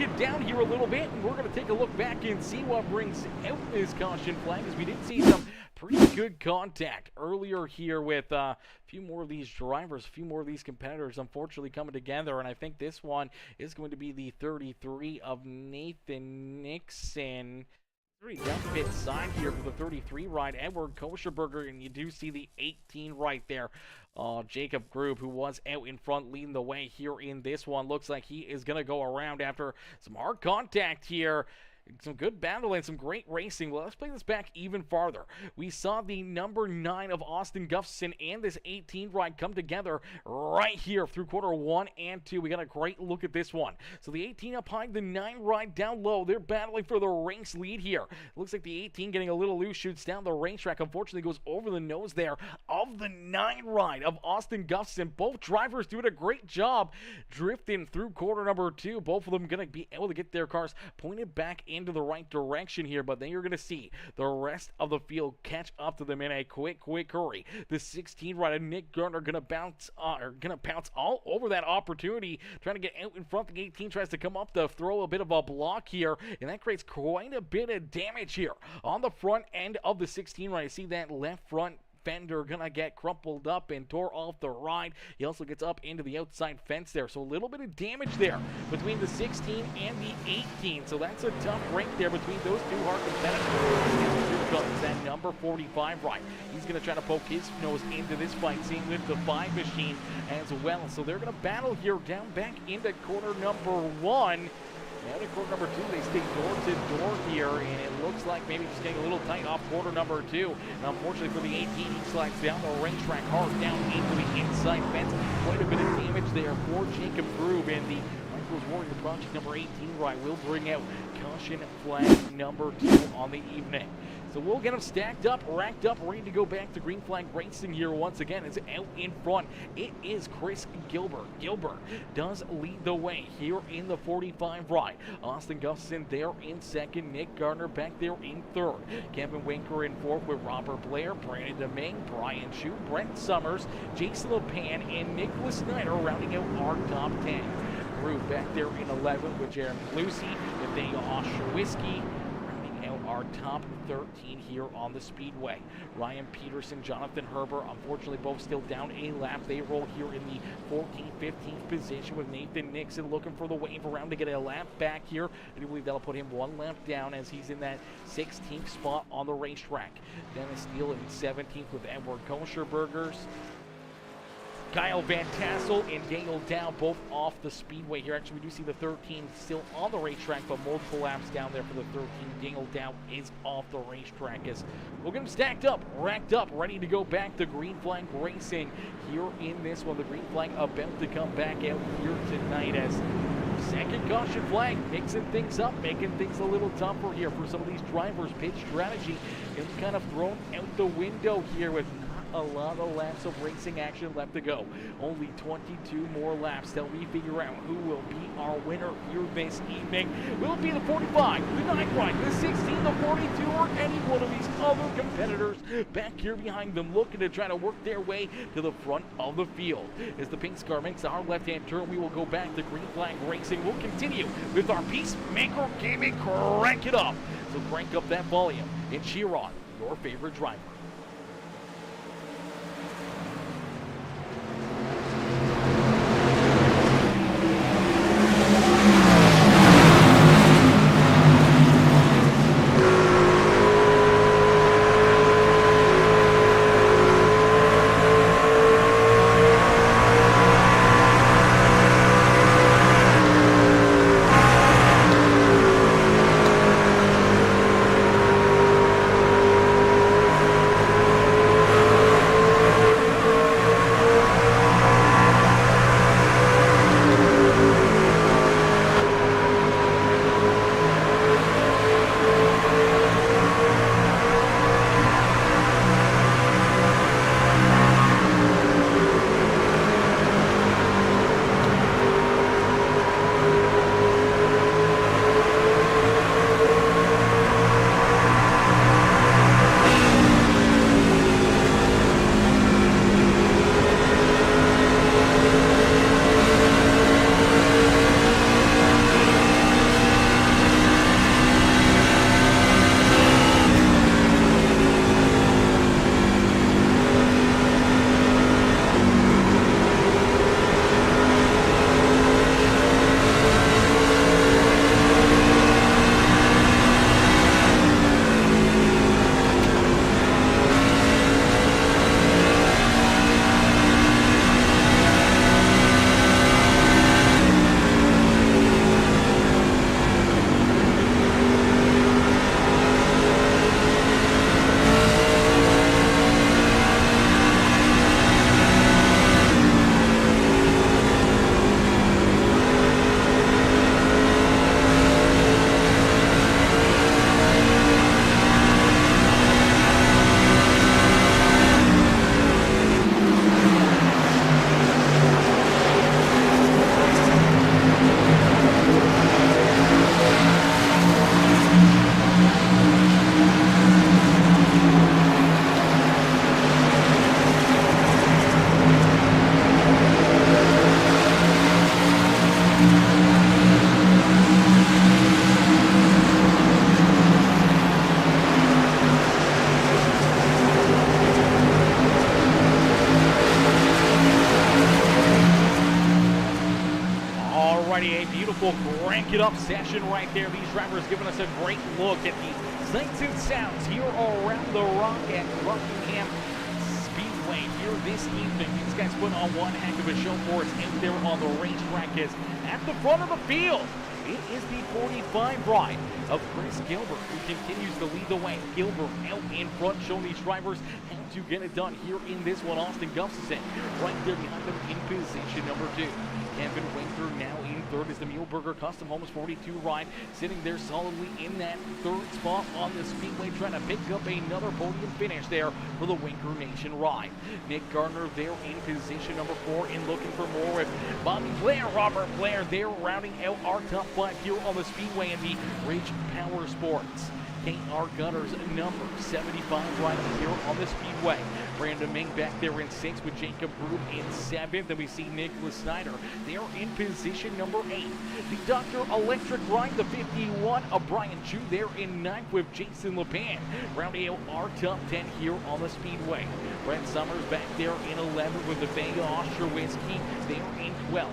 it down here a little bit, and we're going to take a look back and see what brings out this caution flag, as we did see some pretty good contact earlier here with a few more of these drivers, a few more of these competitors unfortunately coming together, and I think this one is going to be the 33 of Nathan Nixon. Down pit side here for the 33 ride, Edward Kosherberger, and you do see the 18 right there. Jacob Grube, who was out in front leading the way here in this one, looks like he is going to go around after some hard contact here. Some good battle and some great racing. Well, let's play this back even farther. We saw the number 9 of Austin Gustafson and this 18 ride come together right here through quarter 1 and 2. We got a great look at this one. So the 18 up high, the 9 ride down low. They're battling for the race lead here. Looks like the 18 getting a little loose, shoots down the racetrack. Unfortunately, goes over the nose there of the 9 ride of Austin Gustafson. Both drivers doing a great job drifting through quarter number 2. Both of them going to be able to get their cars pointed back into the right direction here, but then you're going to see the rest of the field catch up to them in a quick hurry. The 16 rider Nick Gardner going to pounce all over that opportunity, trying to get out in front. The 18 tries to come up to throw a bit of a block here, and that creates quite a bit of damage here on the front end of the 16 rider. See that left front fender gonna get crumpled up and tore off the ride. He also gets up into the outside fence there, so a little bit of damage there between the 16 and the 18. So that's a tough break there between those two hard competitors. Here comes that number 45 ride. He's gonna try to poke his nose into this fight, same with the 5 machine as well. So they're gonna battle here down back into quarter number 1. Now in quarter number 2, they stay door to door here, and it looks like maybe just getting a little tight off quarter number 2. And unfortunately for the 18, he slides down the racetrack hard down into the inside fence. Quite a bit of damage there for Jacob Grube, and the Michaels Warrior Project number 18 ride will bring out caution flag number 2 on the evening. So we'll get them stacked up, racked up, ready to go back to green flag racing here once again. It's out in front. It is Chris Gilbert. Gilbert does lead the way here in the 45 ride. Austin Gustafson there in second. Nick Gardner back there in third. Kevin Winker in fourth with Robert Blair, Brandon Domingue, Brian Chu, Brent Summers, Jason LePan, and Nicholas Snyder rounding out our top 10. Grube back there in 11 with Jeremy Lucy, Nathaniel Oshawiski, our top 13 here on the Speedway. Ryan Peterson, Jonathan Herber, unfortunately both still down a lap. They roll here in the 14th, 15th position with Nathan Nixon looking for the wave around to get a lap back here. I do believe that'll put him 1 lap down as he's in that 16th spot on the racetrack. Dennis Steele in 17th with Edward Kosherbergers. Kyle Van Tassel and Daniel Dow both off the speedway here. Actually, we do see the 13 still on the racetrack, but multiple laps down there for the 13. Daniel Dow is off the racetrack as we'll get them stacked up, racked up, ready to go back to green flag racing here in this one. The green flag about to come back out here tonight as second caution flag, mixing things up, making things a little tougher here for some of these drivers. Pit strategy is kind of thrown out the window here with a lot of laps of racing action left to go. Only 22 more laps till we figure out who will be our winner here this evening. Will it be the 45, the 9 ride, the 16, the 42, or any one of these other competitors back here behind them looking to try to work their way to the front of the field? As the pink scar makes our left-hand turn, we will go back to green flag racing. We'll continue with our Peacemaker Gaming. Crank it up. So crank up that volume and cheer on your favorite driver. beautiful crank it up session right there. These drivers giving us a great look at the sights and sounds here around the rock at Rockingham Speedway here this evening. These guys put on one heck of a show for us out there on the racetrack. Is at the front of the field. It is the 45 ride of Chris Gilbert, who continues to lead the way. Gilbert out in front, showing these drivers how to get it done here in this one. Austin Gustafson right there behind them in position number 2. Kevin Winker now in third as the Muhlenberger Custom Homes 42 ride, sitting there solidly in that third spot on the speedway, trying to pick up another podium finish there for the Winker Nation ride. Nick Gardner there in position number 4 and looking for more with Bobby Blair, Robert Blair there rounding out our top 5 here on the speedway in the Ridge Powersports. KR Gunners number 75 right here on the speedway. Brandon Ming back there in 6th with Jacob Broom in 7th. Then we see Nicholas Snyder there in position number 8. The Dr. Electric ride, the 51 of Brian Chu there in 9th with Jason LePan. Rounding out our top 10 here on the speedway. Brent Summers back there in 11th with the Vega Ostrowitzki there in 12th.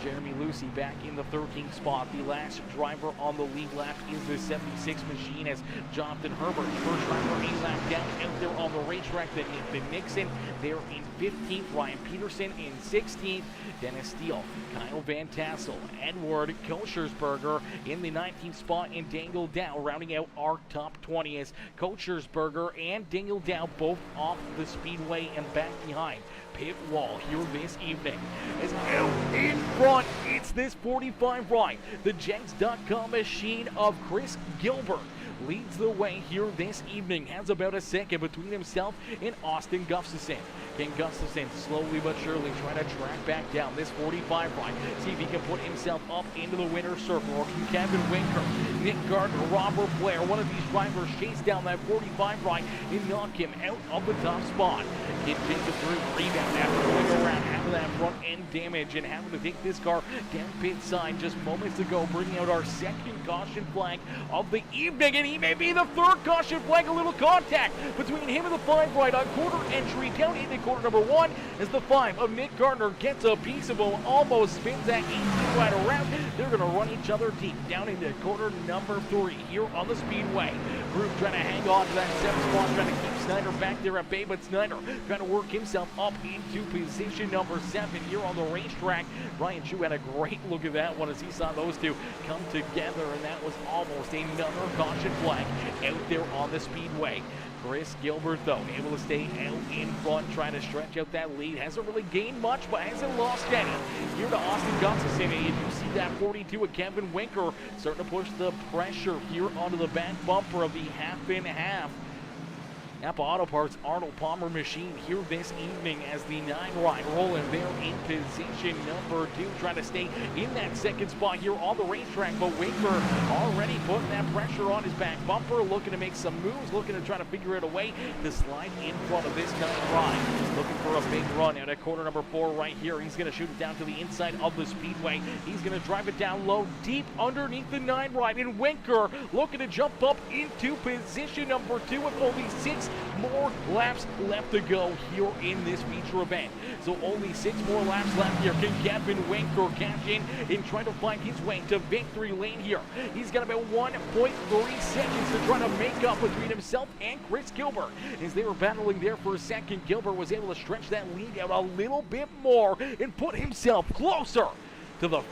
Jeremy Lucy back in the 13th spot. The last driver on the lead lap is the 76 machine as Jonathan Herbert, first driver a lap down out there on the racetrack. Then Nathan Nixon there in 15th. Ryan Peterson in 16th. Dennis Steele, Kyle Van Tassel, Edward Kochersberger in the 19th spot, and Daniel Dow rounding out our top 20 as Kochersberger and Daniel Dow both off the speedway and back behind pit wall here this evening. As out in front, it's this 45 ride. The Jenks.com machine of Chris Gilbert leads the way here this evening. Has about a second between himself and Austin Gustafson. Ken Gustafson slowly but surely trying to track back down this 45 ride. See if he can put himself up into the winner's circle. Or can Kevin Winker, Nick Gardner, Robert Blair, one of these drivers chase down that 45 ride and knock him out of the top spot. Get Jacob Broom rebound after going around half of that front end damage and having to take this car down pit side just moments ago, bringing out our second caution flag of the evening. And he may be the third caution flag. A little contact between him and the 5 right on quarter entry down into quarter number 1 as the 5 of Nick Gardner gets a piece of him, almost spins that 18 right around. They're going to run each other deep down into quarter number 3 here on the speedway. Broom trying to hang on to that 7th spot, trying to keep Snyder back there at bay, but Snyder trying to work himself up into position number 7 here on the racetrack. Brian Chu had a great look at that one as he saw those two come together, and that was almost another caution flag out there on the speedway. Chris Gilbert, though, able to stay out in front, trying to stretch out that lead. Hasn't really gained much, but hasn't lost any. Here to Austin Gustafson, and you see that 42 of Kevin Winker starting to push the pressure here onto the back bumper of the half and half Napa Auto Parts Arnold Palmer machine here this evening as the 9 ride rolling there in position number 2, trying to stay in that second spot here on the racetrack. But Winker already putting that pressure on his back bumper, looking to make some moves, looking to try to figure out a way to slide in front of this 9 ride. Looking for a big run out at quarter number 4 right here. He's going to shoot it down to the inside of the speedway. He's going to drive it down low, deep underneath the 9 ride. And Winker looking to jump up into position number 2 with only 6 more laps left to go here in this feature event. So only 6 more laps left here. Can Kevin Winker cash in and try to find his way to victory lane here? He's got about 1.3 seconds to try to make up between himself and Chris Gilbert. As they were battling there for a second, Gilbert was able to stretch that lead out a little bit more and put himself closer to the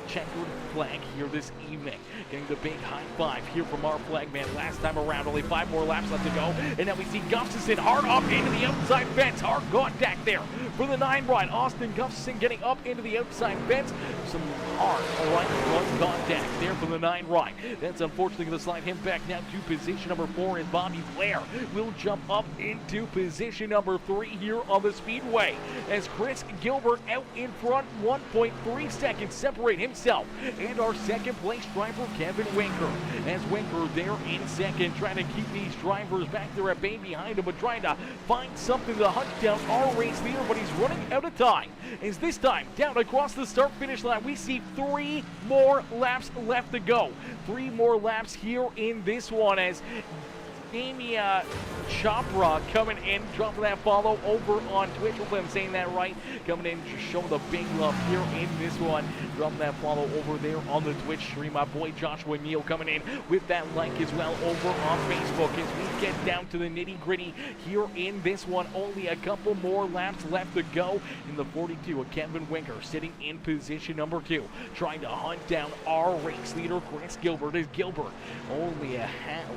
checkered flag here this evening. Getting the big high five here from our flag man last time around. Only 5 more laps left to go. And now we see Gustafson hard up into the outside fence. Hard contact there for the 9 ride. Austin Gustafson getting up into the outside fence. Some hard right front contact there for the 9 ride. That's unfortunately going to slide him back now to position number 4 as Bobby Blair will jump up into position number 3 here on the speedway. As Chris Gilbert out in front, 1.3 seconds separate himself and our second place driver Kevin Winker. As Winker there in second, trying to keep these drivers back there at bay behind him, but trying to find something to hunt down our race leader, but he's running out of time. As this time down across the start finish line, we see 3 more laps left to go. 3 more laps here in this one as Amy Chopra coming in, dropping that follow over on Twitch. Hopefully I'm saying that right. Coming in, just showing the big love here in this one. Dropping that follow over there on the Twitch stream. My boy Joshua Neal coming in with that like as well over on Facebook as we get down to the nitty-gritty here in this one. Only a couple more laps left to go in the 42. Kevin Winker sitting in position number 2, trying to hunt down our race leader, Chris Gilbert. Is Gilbert only a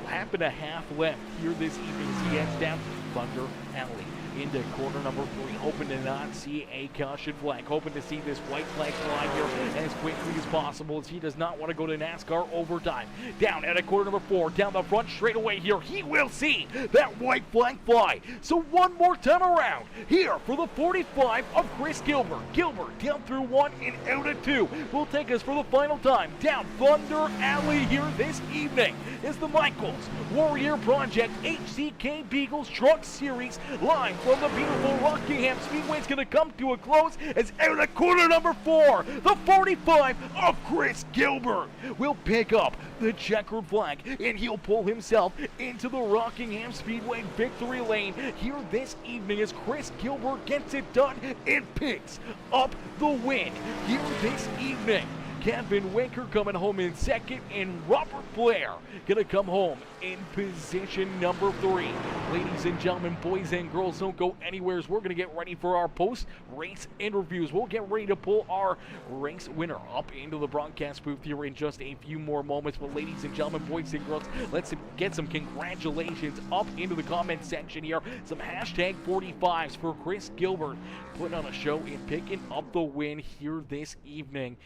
lap and a half left here this evening as he heads down Thunder Alley into corner number 3, hoping to not see a caution flag, hoping to see this white flag fly here as quickly as possible as he does not want to go to NASCAR overtime. Down at a corner number 4, down the front straightaway here, he will see that white flag fly. So one more time around here for the 45 of Chris Gilbert. Gilbert down through 1 and out of 2 will take us for the final time down Thunder Alley here this evening is the Michaels Warrior Project HCK Beagles Truck Series live from the beautiful Rockingham Speedway. Is going to come to a close as out of corner number 4, the 45 of Chris Gilbert will pick up the checkered flag and he'll pull himself into the Rockingham Speedway victory lane here this evening as Chris Gilbert gets it done and picks up the win here this evening. Kevin Winker coming home in second, and Robert Blair gonna come home in position number 3. Ladies and gentlemen, boys and girls, don't go anywhere as we're gonna get ready for our post-race interviews. We'll get ready to pull our race winner up into the broadcast booth here in just a few more moments. But ladies and gentlemen, boys and girls, let's get some congratulations up into the comment section here. Some hashtag 45s for Chris Gilbert putting on a show and picking up the win here this evening.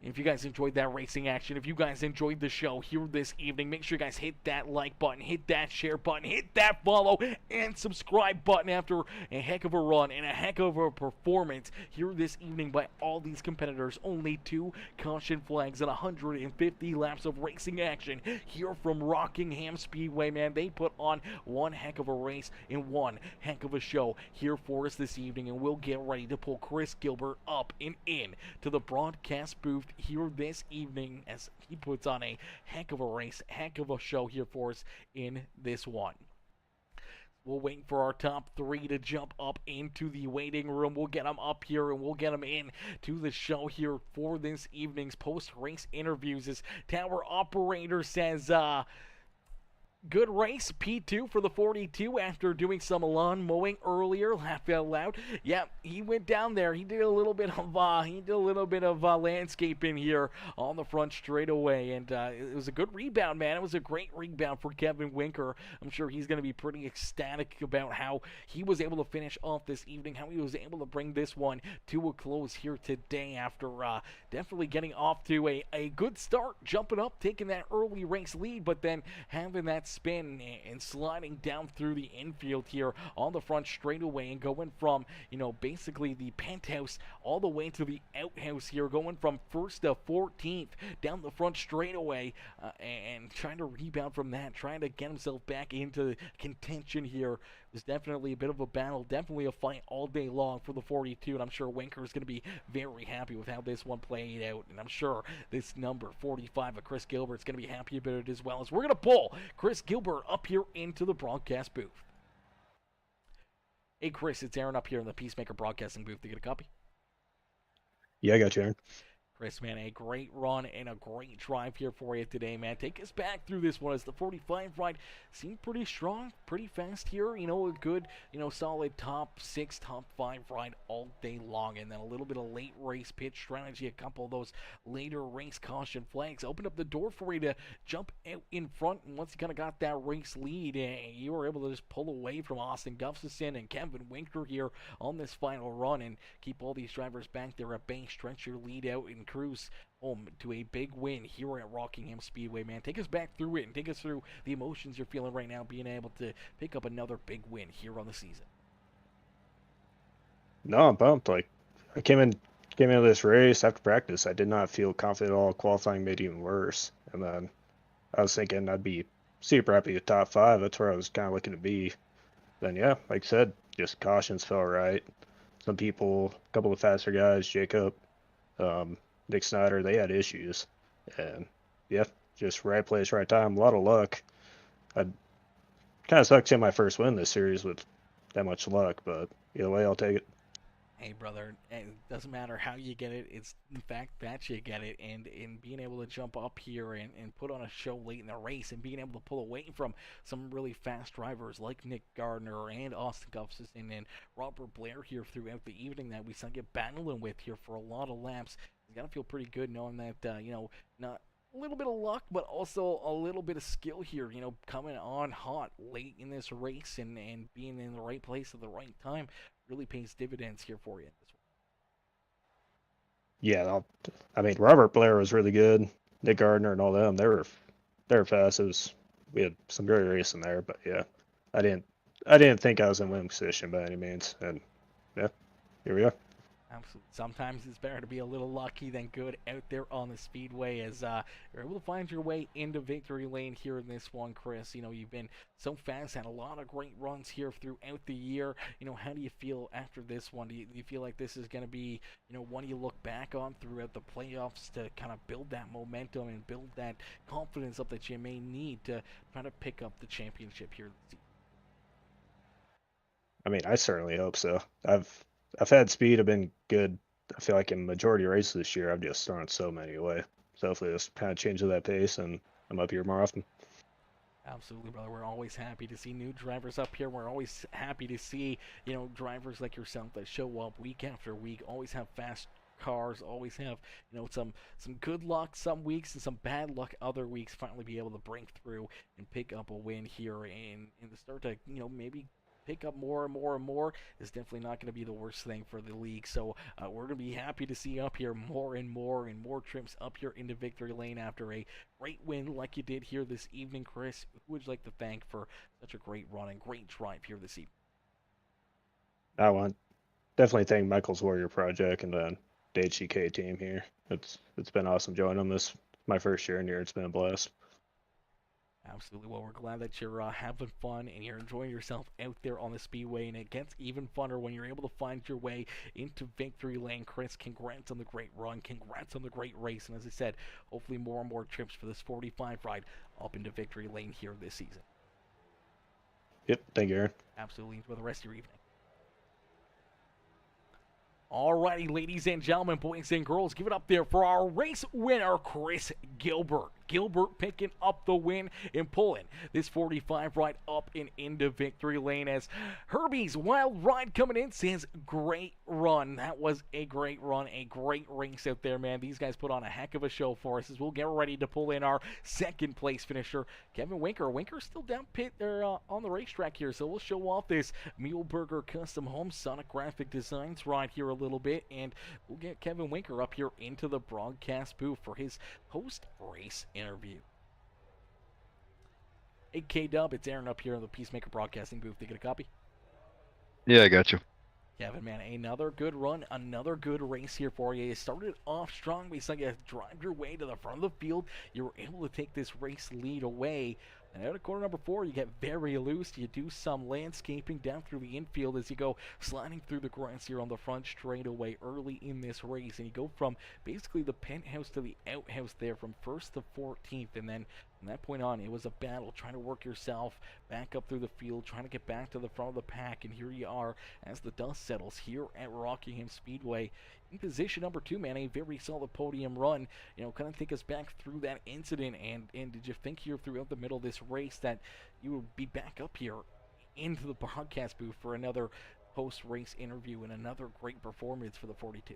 If you guys enjoyed that racing action, if you guys enjoyed the show here this evening, make sure you guys hit that like button, hit that share button, hit that follow, and subscribe button after a heck of a run and a heck of a performance here this evening by all these competitors. Only 2 caution flags and 150 laps of racing action here from Rockingham Speedway, man. They put on one heck of a race and one heck of a show here for us this evening, and we'll get ready to pull Chris Gilbert up and in to the broadcast booth here this evening as he puts on a heck of a race, heck of a show here for us in this one. We'll wait for our top 3 to jump up into the waiting room. We'll get them up here and we'll get them in to the show here for this evening's post-race interviews. As tower operator says, good race, P2 for the 42 after doing some lawn mowing earlier. Laugh out loud. Yeah, he went down there. He did a little bit of landscaping here on the front straightaway, and it was a good rebound, man. It was a great rebound for Kevin Winker. I'm sure he's going to be pretty ecstatic about how he was able to finish off this evening, how he was able to bring this one to a close here today after definitely getting off to a good start, jumping up, taking that early race lead, but then having that spin and sliding down through the infield here on the front straightaway and going from, basically the penthouse all the way to the outhouse here, going from 1st to 14th down the front straightaway and trying to rebound from that, trying to get himself back into contention here. It was definitely a bit of a battle, definitely a fight all day long for the 42, and I'm sure Winker is going to be very happy with how this one played out, and I'm sure this number 45 of Chris Gilbert is going to be happy about it as well, as we're going to pull Chris Gilbert up here into the broadcast booth. Hey Chris, it's Aaron up here in the Peacemaker broadcasting booth. You get a copy? Yeah, I got you, Aaron. Chris, man, a great run and a great drive here for you today, man. Take us back through this one as the 45 ride seemed pretty strong, pretty fast here. A good, solid top 6, top 5 ride all day long. And then a little bit of late race pitch strategy, a couple of those later race caution flags opened up the door for you to jump out in front. And once you kind of got that race lead, you were able to just pull away from Austin Gustafson and Kevin Winker here on this final run and keep all these drivers back there at bay, stretch your lead out, and cruise home to a big win here at Rockingham Speedway, man. Take us back through it and take us through the emotions you're feeling right now, being able to pick up another big win here on the season. No, I'm pumped. Like, I came into this race after practice. I did not feel confident at all. Qualifying made it even worse. And then I was thinking I'd be super happy with top 5. That's where I was kind of looking to be. Then, yeah, like I said, just cautions fell right. Some people, a couple of faster guys, Jacob, Nick Snyder, they had issues. And, yeah, just right place, right time. A lot of luck. I kind of sucks to get my first win this series with that much luck, but either way, I'll take it. Hey, brother, it doesn't matter how you get it. It's the fact that you get it, and in being able to jump up here and put on a show late in the race, and being able to pull away from some really fast drivers like Nick Gardner and Austin Gustafson and Robert Blair here throughout the evening that we still get battling with here for a lot of laps. You gotta feel pretty good knowing that not a little bit of luck, but also a little bit of skill here, coming on hot late in this race and being in the right place at the right time really pays dividends here for you. Yeah, I mean Robert Blair was really good. Nick Gardner and all them, they were fast. We had some great racing there, but yeah, I didn't think I was in winning position by any means, and yeah, here we are. Absolutely. Sometimes it's better to be a little lucky than good out there on the speedway as you're able to find your way into victory lane here in this one, Chris. You've been so fast, had a lot of great runs here throughout the year. How do you feel after this one? Do you feel like this is going to be, one you look back on throughout the playoffs to kind of build that momentum and build that confidence up that you may need to try to pick up the championship here this season? I mean, I certainly hope so. I've had speed. I've been good. I feel like in majority of races this year, I've just thrown so many away. So hopefully this kind of changes that pace, and I'm up here more often. Absolutely, brother. We're always happy to see new drivers up here. We're always happy to see, drivers like yourself that show up week after week, always have fast cars, always have, some good luck some weeks and some bad luck other weeks, finally be able to break through and pick up a win here and to start to, maybe pick up more and more and more is definitely not going to be the worst thing for the league. So we're going to be happy to see up here more and more trips up here into victory lane after a great win like you did here this evening, Chris. Who would you like to thank for such a great run and great drive here this evening? I want definitely thank Michael's Warrior Project and the HCK team here. It's been awesome joining them. This my first year in here. It's been a blast. Absolutely. Well, we're glad that you're having fun and you're enjoying yourself out there on the speedway, and it gets even funner when you're able to find your way into victory lane. Chris, congrats on the great run, congrats on the great race, and as I said, hopefully more and more trips for this 45 ride up into victory lane here this season. Yep. Thank you, Aaron. Absolutely. Enjoy the rest of your evening. Alrighty, ladies and gentlemen, boys and girls, give it up there for our race winner, Chris Gilbert. Gilbert picking up the win and pulling this 45 ride up and into victory lane as Herbie's Wild Ride coming in says, great run. That was a great run, a great race out there, man. These guys put on a heck of a show for us as we'll get ready to pull in our second place finisher, Kevin Winker. Winker's still down pit there on the racetrack here, so we'll show off this Muleburger Custom Home Sonic Graphic Designs ride here a little bit, and we'll get Kevin Winker up here into the broadcast booth for his post-race interview. Hey, K-Dub, it's Aaron up here in the Peacemaker Broadcasting booth. Did you get a copy? Yeah, I got you. Kevin, man, another good run, another good race here for you. You started off strong, but you saw you drive your way to the front of the field. You were able to take this race lead away. And out of corner number 4, you get very loose. You do some landscaping down through the infield as you go sliding through the grass here on the front straightaway early in this race. And you go from basically the penthouse to the outhouse there from 1st to 14th. And then from that point on, it was a battle trying to work yourself back up through the field, trying to get back to the front of the pack. And here you are as the dust settles here at Rockingham Speedway. In position number 2, man, a very solid podium run. Kind of take us back through that incident, and did you think here throughout the middle of this race that you would be back up here into the broadcast booth for another post-race interview and another great performance for the 42?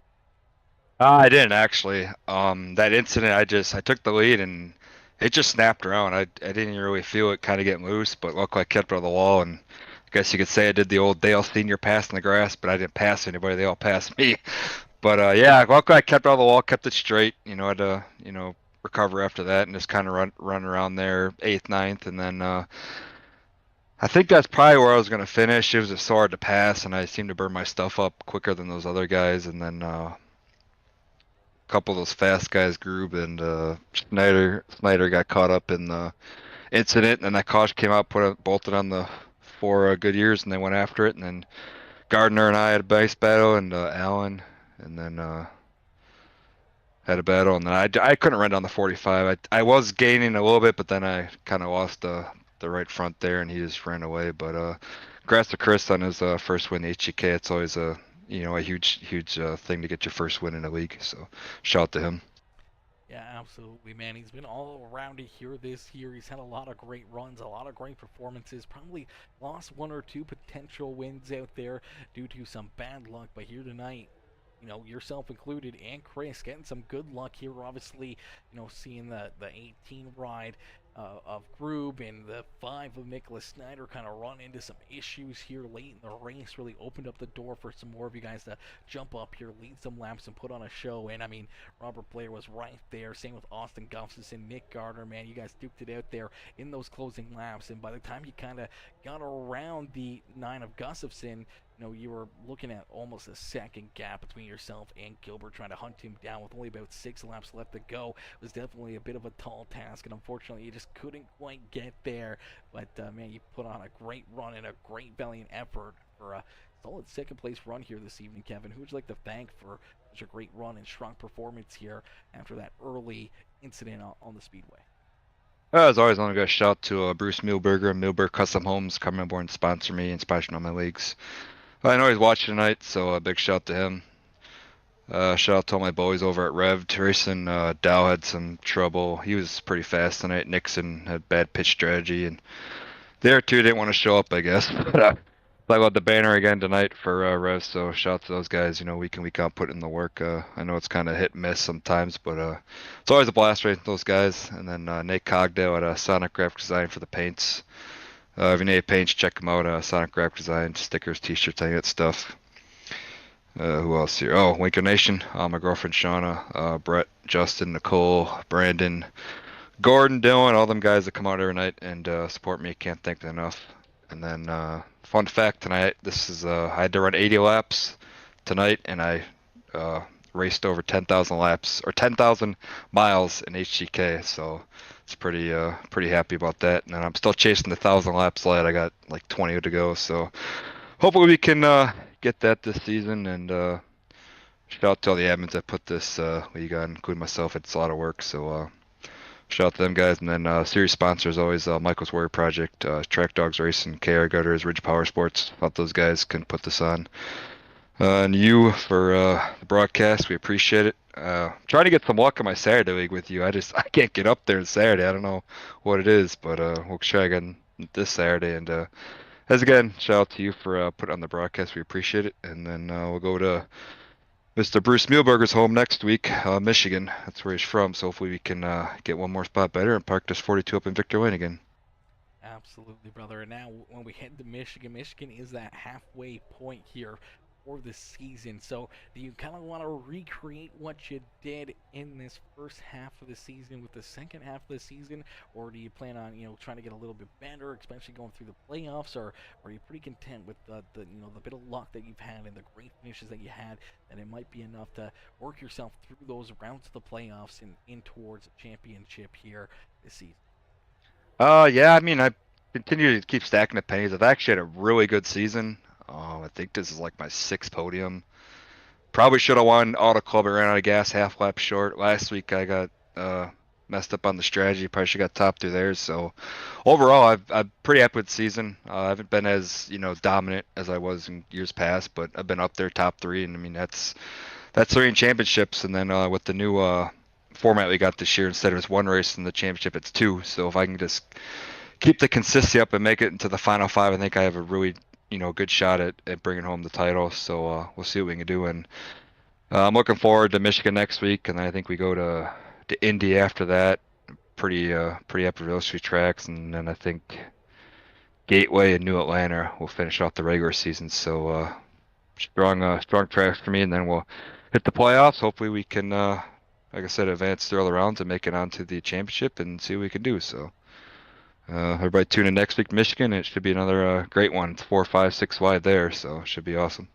I didn't actually. That incident, I took the lead and it just snapped around. I didn't really feel it kind of getting loose, but luckily I kept it on the wall, and I guess you could say I did the old Dale Senior pass in the grass, but I didn't pass anybody. They all passed me. But yeah, luckily I kept it on the wall, kept it straight. Had to recover after that and just kind of run around there 8th, 9th, and then I think that's probably where I was gonna finish. It was just so hard to pass, and I seemed to burn my stuff up quicker than those other guys. And then a couple of those fast guys grew, and Snyder got caught up in the incident, and then that caution came out, bolted on the 4 good years, and they went after it. And then Gardner and I had a base battle, and Allen, and then had a battle, and then I couldn't run down the 45. I was gaining a little bit, but then I kind of lost the right front there, and he just ran away. But congrats to Chris on his first win in HGK. It's always a a huge thing to get your first win in a league. So shout out to him. Yeah, absolutely, man. He's been all around it here this year. He's had a lot of great runs, a lot of great performances. Probably lost one or two potential wins out there due to some bad luck. But here tonight, yourself included and Chris getting some good luck here. Obviously, seeing the 18 ride of Groob and the 5 of Nicholas Snyder kind of run into some issues here late in the race. Really opened up the door for some more of you guys to jump up here, lead some laps, and put on a show. And I mean, Robert Blair was right there. Same with Austin Gustafson, Nick Gardner, man. You guys duked it out there in those closing laps. And by the time you kind of got around the 9 of Gustafson, you were looking at almost a second gap between yourself and Gilbert trying to hunt him down with only about 6 laps left to go. It was definitely a bit of a tall task, and unfortunately you just couldn't quite get there. But, man, you put on a great run and a great valiant effort for a solid second-place run here this evening, Kevin. Who would you like to thank for such a great run and strong performance here after that early incident on the Speedway? As always, I want to give a shout out to Bruce Milberger and Milberg Custom Homes coming aboard and sponsor me and sponsoring all my leagues. I know he's watching tonight, so a big shout out to him. Shout out to all my boys over at Rev. Racing. Dow had some trouble. He was pretty fast tonight. Nixon had bad pitch strategy, and there too didn't want to show up, I guess. But I got the banner again tonight for Rev, so shout out to those guys. Week in, week out, putting in the work. I know it's kind of hit and miss sometimes, but it's always a blast racing those guys. And then Nate Cogdale at Sonic Graphic Design for the paints. If you need paints, check them out. Sonic Graphic Design, stickers, t-shirts, any of that stuff. Who else here? Oh, Winker Nation. My girlfriend Shauna, Brett, Justin, Nicole, Brandon, Gordon, Dylan, all them guys that come out every night and support me. Can't thank them enough. And then, fun fact tonight, I had to run 80 laps tonight, and I raced over 10,000 laps, or 10,000 miles in HGK, so it's pretty happy about that. And then I'm still chasing the 1,000 laps led. I got like 20 to go, so hopefully we can get that this season. And shout out to all the admins that put this league on, including myself. It's a lot of work, so shout out to them guys. And then series sponsors always Michael's Warrior Project, Track Dogs Racing, KR Gutters, Ridge Powersports. Thought those guys can put this on. And you for the broadcast, we appreciate it. Trying to get some luck on my Saturday league with you. I can't get up there on Saturday. I don't know what it is, but we'll try again this Saturday. And as again, shout out to you for putting on the broadcast. We appreciate it. And then we'll go to Mr. Bruce Muehlberger's home next week, Michigan. That's where he's from. So hopefully we can get one more spot better and park this 42 up in Victor Lane again. Absolutely, brother. And now when we head to Michigan, Michigan is that halfway point here for the season. So do you kind of want to recreate what you did in this first half of the season with the second half of the season, or do you plan on trying to get a little bit better, especially going through the playoffs, or are you pretty content with the bit of luck that you've had and the great finishes that you had, that it might be enough to work yourself through those rounds of the playoffs and in towards a championship here this season? Yeah, I mean, I continue to keep stacking the pennies. I've actually had a really good season. I think this is like my 6th podium. Probably should have won Auto Club. I ran out of gas, half lap short. Last week I got messed up on the strategy. Probably should have got top 2 there. So overall, I'm pretty happy with the season. I haven't been as dominant as I was in years past, but I've been up there top 3. And I mean that's 3 in championships. And then with the new format we got this year, instead of just 1 race in the championship, it's 2. So if I can just keep the consistency up and make it into the final 5, I think I have a really good shot at bringing home the title. So we'll see what we can do. And I'm looking forward to Michigan next week, and then I think we go to Indy after that. Pretty happy with those 2 tracks, and then I think Gateway and New Atlanta will finish off the regular season. So strong tracks for me, and then we'll hit the playoffs. Hopefully we can, like I said, advance through all the rounds and make it onto the championship and see what we can do. So. Everybody tune in next week, Michigan. It should be another great one. It's 4, 5, 6 wide there, so it should be awesome.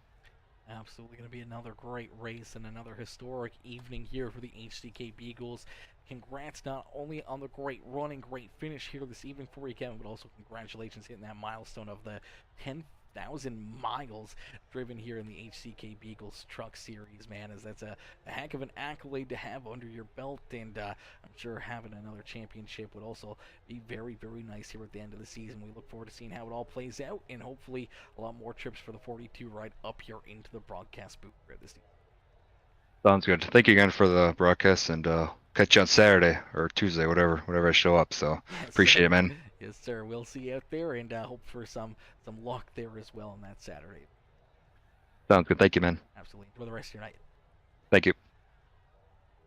Absolutely going to be another great race and another historic evening here for the HDK Beagles. Congrats not only on the great run and great finish here this evening for you, Kevin, but also congratulations hitting that milestone of the 10 1,000 miles driven here in the HCK Beagles Truck Series, man, as that's a heck of an accolade to have under your belt, and I'm sure having another championship would also be very, very nice here at the end of the season. We look forward to seeing how it all plays out, and hopefully a lot more trips for the 42 ride up here into the broadcast booth for this season. Sounds good. Thank you again for the broadcast, and catch you on Saturday or Tuesday, whatever I show up. So Yes, appreciate sir. it, man. Yes, sir. We'll see you out there, and hope for some luck there as well on that Saturday. Sounds good. Thank you, man. Absolutely. Enjoy the rest of your night. Thank you.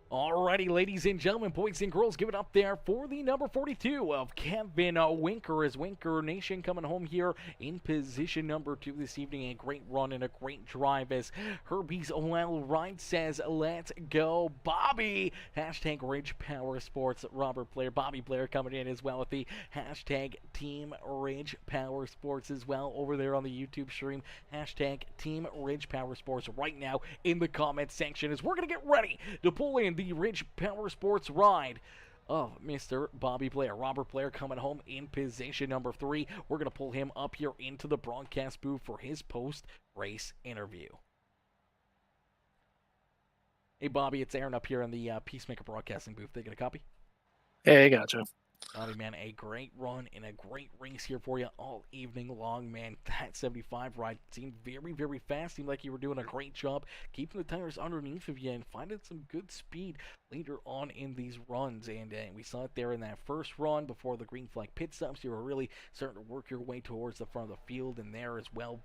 Alrighty, ladies and gentlemen, boys and girls, give it up there for the number 42 of Kevin Winker, as Winker Nation coming home here in position number 2 this evening. A great run and a great drive, as Herbie's Oil Ride says, let's go, Bobby. Hashtag Ridge Power Sports. Robert Blair, Bobby Blair coming in as well with the hashtag Team Ridge Power Sports as well over there on the YouTube stream. Hashtag Team Ridge Power Sports right now in the comment section, as we're going to get ready to pull in the Ridge Power Sports ride of Mr. Bobby Blair. Robert Blair coming home in position number 3. We're going to pull him up here into the broadcast booth for his post-race interview. Hey, Bobby, it's Aaron up here in the Peacemaker Broadcasting booth. They get a copy? Hey, gotcha. Bobby, man, a great run and a great race here for you all evening long, man. That 75 ride seemed very, very fast. Seemed like you were doing a great job keeping the tires underneath of you and finding some good speed later on in these runs. And we saw it there in that first run before the green flag pit stops. You were really starting to work your way towards the front of the field, and there as well.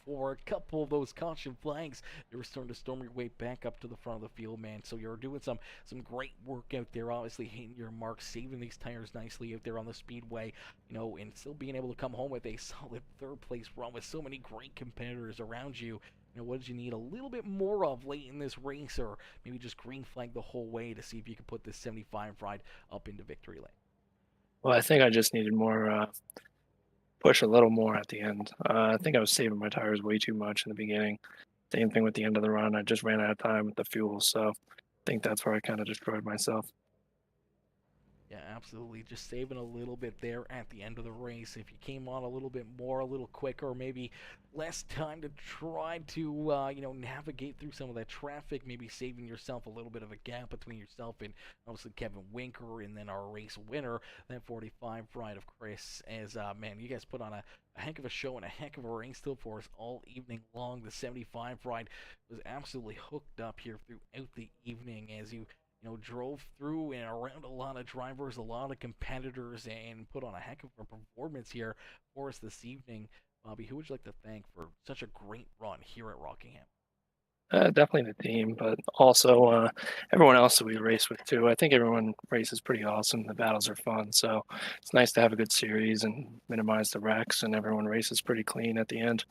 For a couple of those caution flags, you were starting to storm your way back up to the front of the field, man. So you're doing some great work out there, obviously hitting your mark, saving these tires nicely out there on the speedway, and still being able to come home with a solid third place run with so many great competitors around you. What did you need a little bit more of late in this race, or maybe just green flag the whole way to see if you could put this 75 ride up into victory lane? Well, I think I just needed more push a little more at the end. I think I was saving my tires way too much in the beginning. Same thing with the end of the run. I just ran out of time with the fuel, so I think that's where I kind of destroyed myself. Yeah, absolutely. Just saving a little bit there at the end of the race. If you came on a little bit more, a little quicker, maybe less time to try to, navigate through some of that traffic, maybe saving yourself a little bit of a gap between yourself and obviously Kevin Winker, and then our race winner, that 45 ride of Chris. As, man, you guys put on a heck of a show and a heck of a race still for us all evening long. The 75 ride was absolutely hooked up here throughout the evening as you drove through and around a lot of drivers, a lot of competitors, and put on a heck of a performance here for us this evening. Bobby, who would you like to thank for such a great run here at Rockingham? Definitely the team, but also everyone else that we race with too. I think everyone races pretty awesome. The battles are fun, so it's nice to have a good series and minimize the wrecks, and everyone races pretty clean at the end.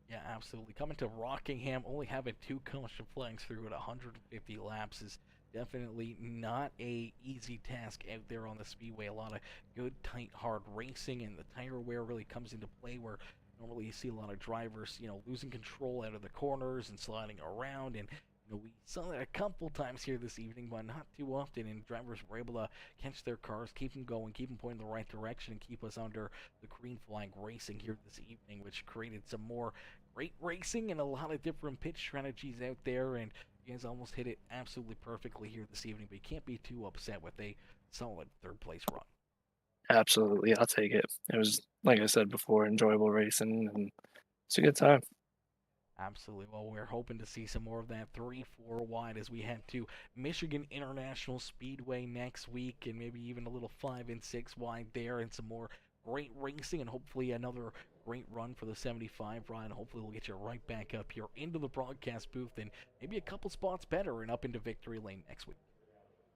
Yeah, absolutely. Coming to Rockingham, only having 2 caution flags through at 150 laps is definitely not a easy task out there on the speedway. A lot of good, tight, hard racing, and the tire wear really comes into play, where normally you see a lot of drivers, losing control out of the corners and sliding around, and we saw that a couple times here this evening, but not too often, and drivers were able to catch their cars, keep them going, keep them pointing in the right direction, and keep us under the green flag racing here this evening, which created some more great racing and a lot of different pitch strategies out there, and you guys almost hit it absolutely perfectly here this evening, but you can't be too upset with a solid third place run. Absolutely, I'll take it. It was, like I said before, enjoyable racing, and it's a good time. Absolutely. Well, we're hoping to see some more of that 3-4 wide as we head to Michigan International Speedway next week, and maybe even a little 5 and 6 wide there, and some more great racing, and hopefully another great run for the 75 ride. Hopefully we'll get you right back up here into the broadcast booth, and maybe a couple spots better, and up into victory lane next week.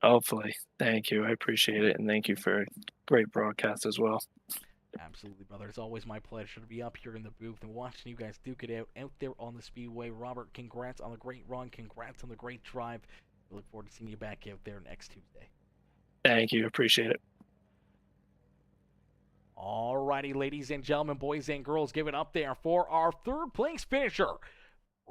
Hopefully. Thank you. I appreciate it, and thank you for a great broadcast as well. Absolutely, brother. It's always my pleasure to be up here in the booth and watching you guys duke it out there on the speedway. Robert, congrats on the great run. Congrats on the great drive. We look forward to seeing you back out there next Tuesday. Thank you. Appreciate it. Alrighty, ladies and gentlemen, boys and girls, give it up there for our third place finisher,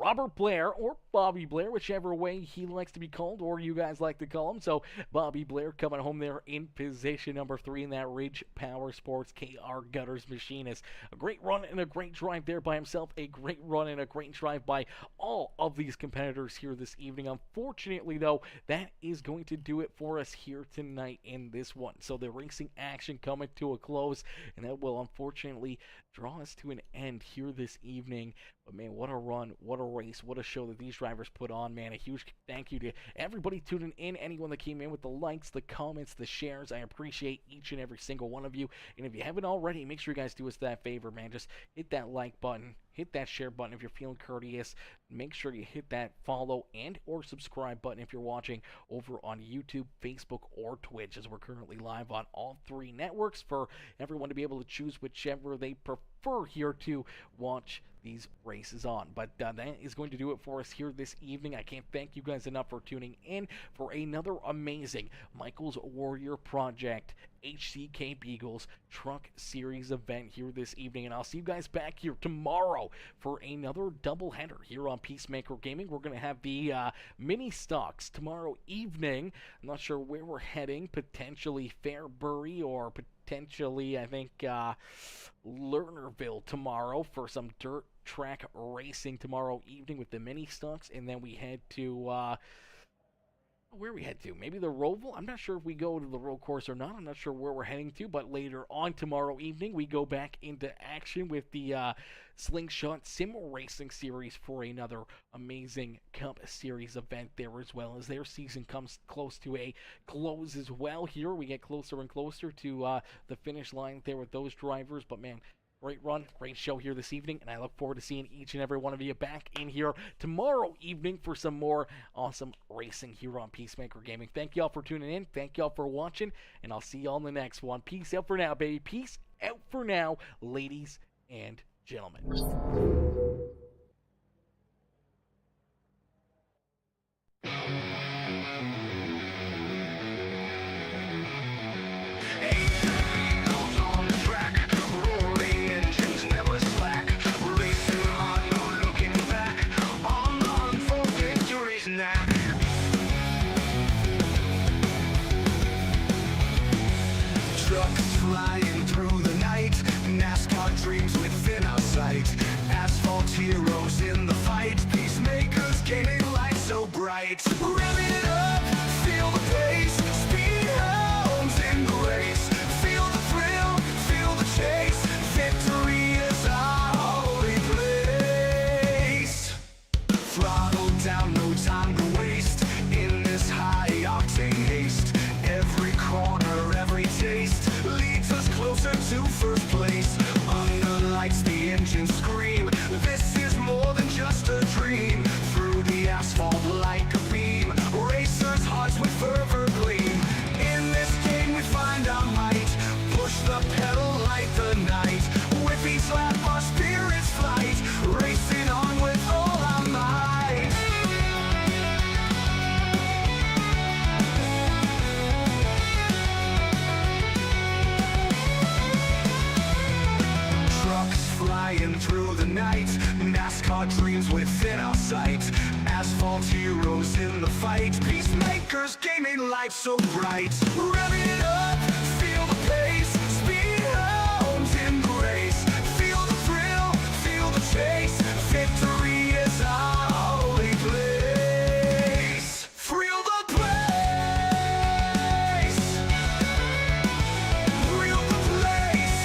Robert Blair, or Bobby Blair, whichever way he likes to be called, or you guys like to call him. So Bobby Blair coming home there in position number 3 in that Ridge Powersports KR Gutters Machinist. A great run and a great drive there by himself. A great run and a great drive by all of these competitors here this evening. Unfortunately, though, that is going to do it for us here tonight in this one. So the racing action coming to a close, and that will unfortunately draw us to an end here this evening. But man, what a run, what a race, what a show that these drivers put on, man. A huge thank you to everybody tuning in, anyone that came in with the likes, the comments, the shares. I appreciate each and every single one of you. And if you haven't already, make sure you guys do us that favor, man. Just hit that like button, hit that share button if you're feeling courteous. Make sure you hit that follow and or subscribe button if you're watching over on YouTube, Facebook, or Twitch, as we're currently live on all 3 networks for everyone to be able to choose whichever they prefer here to watch these races on. But that is going to do it for us here this evening. I can't thank you guys enough for tuning in for another amazing Michael's Warrior Project HCK Beagles Truck Series event here this evening, and I'll see you guys back here tomorrow for another doubleheader here on Peacemaker Gaming. We're going to have the mini stocks tomorrow evening. I'm not sure where we're heading, potentially Fairbury or potentially, I think, Lernerville tomorrow for some dirt track racing tomorrow evening with the mini stocks, and then we head to where we head to, maybe the Roval. I'm not sure if we go to the road course or not. I'm not sure where we're heading to, but later on tomorrow evening we go back into action with the Slingshot Sim Racing Series for another amazing Cup Series event there, as well as their season comes close to a close as well. Here we get closer and closer to the finish line there with those drivers, but man, great run, great show here this evening, and I look forward to seeing each and every one of you back in here tomorrow evening for some more awesome racing here on Peacemaker Gaming. Thank y'all for tuning in. Thank y'all for watching, and I'll see y'all in the next one. Peace out for now, baby. Peace out for now, ladies and gentlemen. Trucks flying through the night, NASCAR dreams within our sight. Asphalt heroes in the fight, peacemakers gaining light so bright. Revving it up, feel the pace, speed hounds in the race. Feel the thrill, feel the chase, victory is our holy place. Throttle down, no time to waste, in this high-octane haste. Every corner, every taste leads us closer to first place. Under lights, the engines scream, this is more than just a dream. Through the asphalt like a beam, racers' hearts with fervor gleam. In this game we find our might, push the pedal like the night. With each lap our spirits flight, racing on with all our might. Trucks flying through the night, NASCAR dreams within our sight. Asphalt heroes in the fight, peacemakers gaining light so bright. Revving it up, feel the pace, speed hounds in the race. Feel the thrill, feel the chase, victory is our holy place. Thrill the place, thrill the place.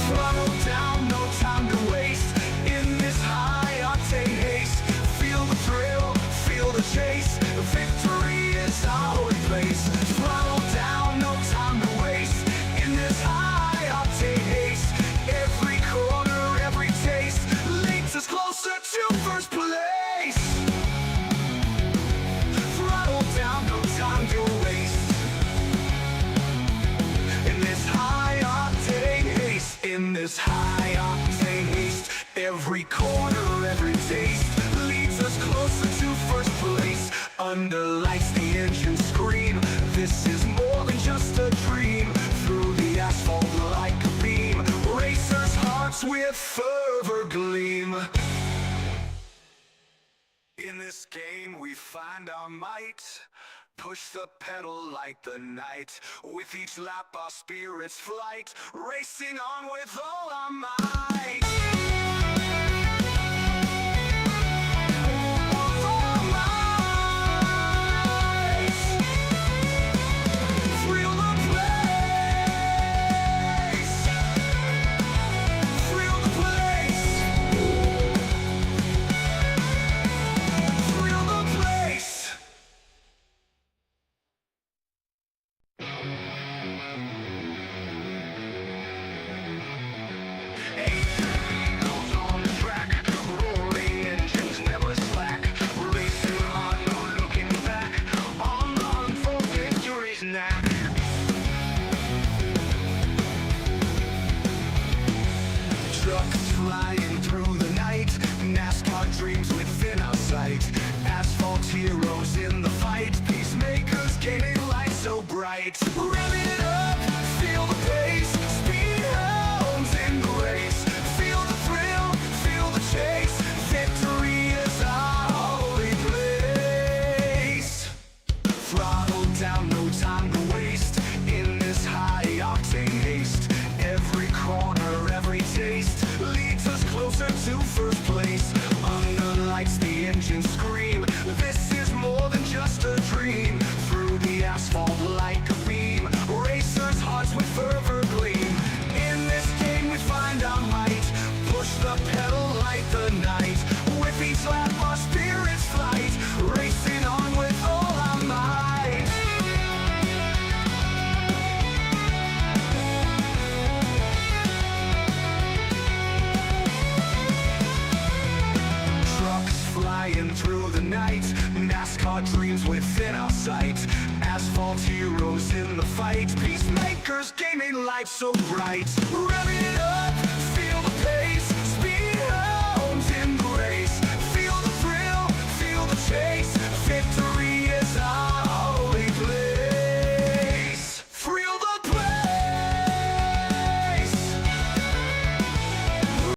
Throttle down, no time to waste, in this high-octane haste. Feel the thrill, feel the chase, victory is our holy place. Throttle down, no time to waste, in this high-octane haste. Every corner, every taste leads us closer to first place. Throttle down, no time to waste, in this high-octane haste. In this high-octane haste, every corner, every taste leads us closer to first place. Under lights, the engines scream, this is more than just a dream. Through the asphalt like a beam, racers' hearts with In this game we find our might, push the pedal like the night. With each lap our spirits flight, racing on with all our might. With all might. Thrill the place. Thrill the place. Thrill the place. Goes on the track, roaring engines never slack, racing on, no looking back, on for victory's knack. Trucks flying through the night, NASCAR dreams within our sight, asphalt heroes in the fight, peacemakers gaining light so bright. Rev it up, feel the pace, speed hounds in the race, feel the thrill, feel the chase, victory is our holy place. Throttle down, no time to waste, in this high-octane haste, every corner, every taste, leads us closer to first place. Under lights the engines scream, this is more than just a dream. Through the asphalt like a beam, racers' hearts with fervor gleam. In this game we find our might, push the pedal like the night. With each lap our spirits flight, racing on with all our might. Trucks flying through the night, NASCAR dreams within our sight, asphalt heroes in the fight, peacemakers gaining life so bright. Rev it up,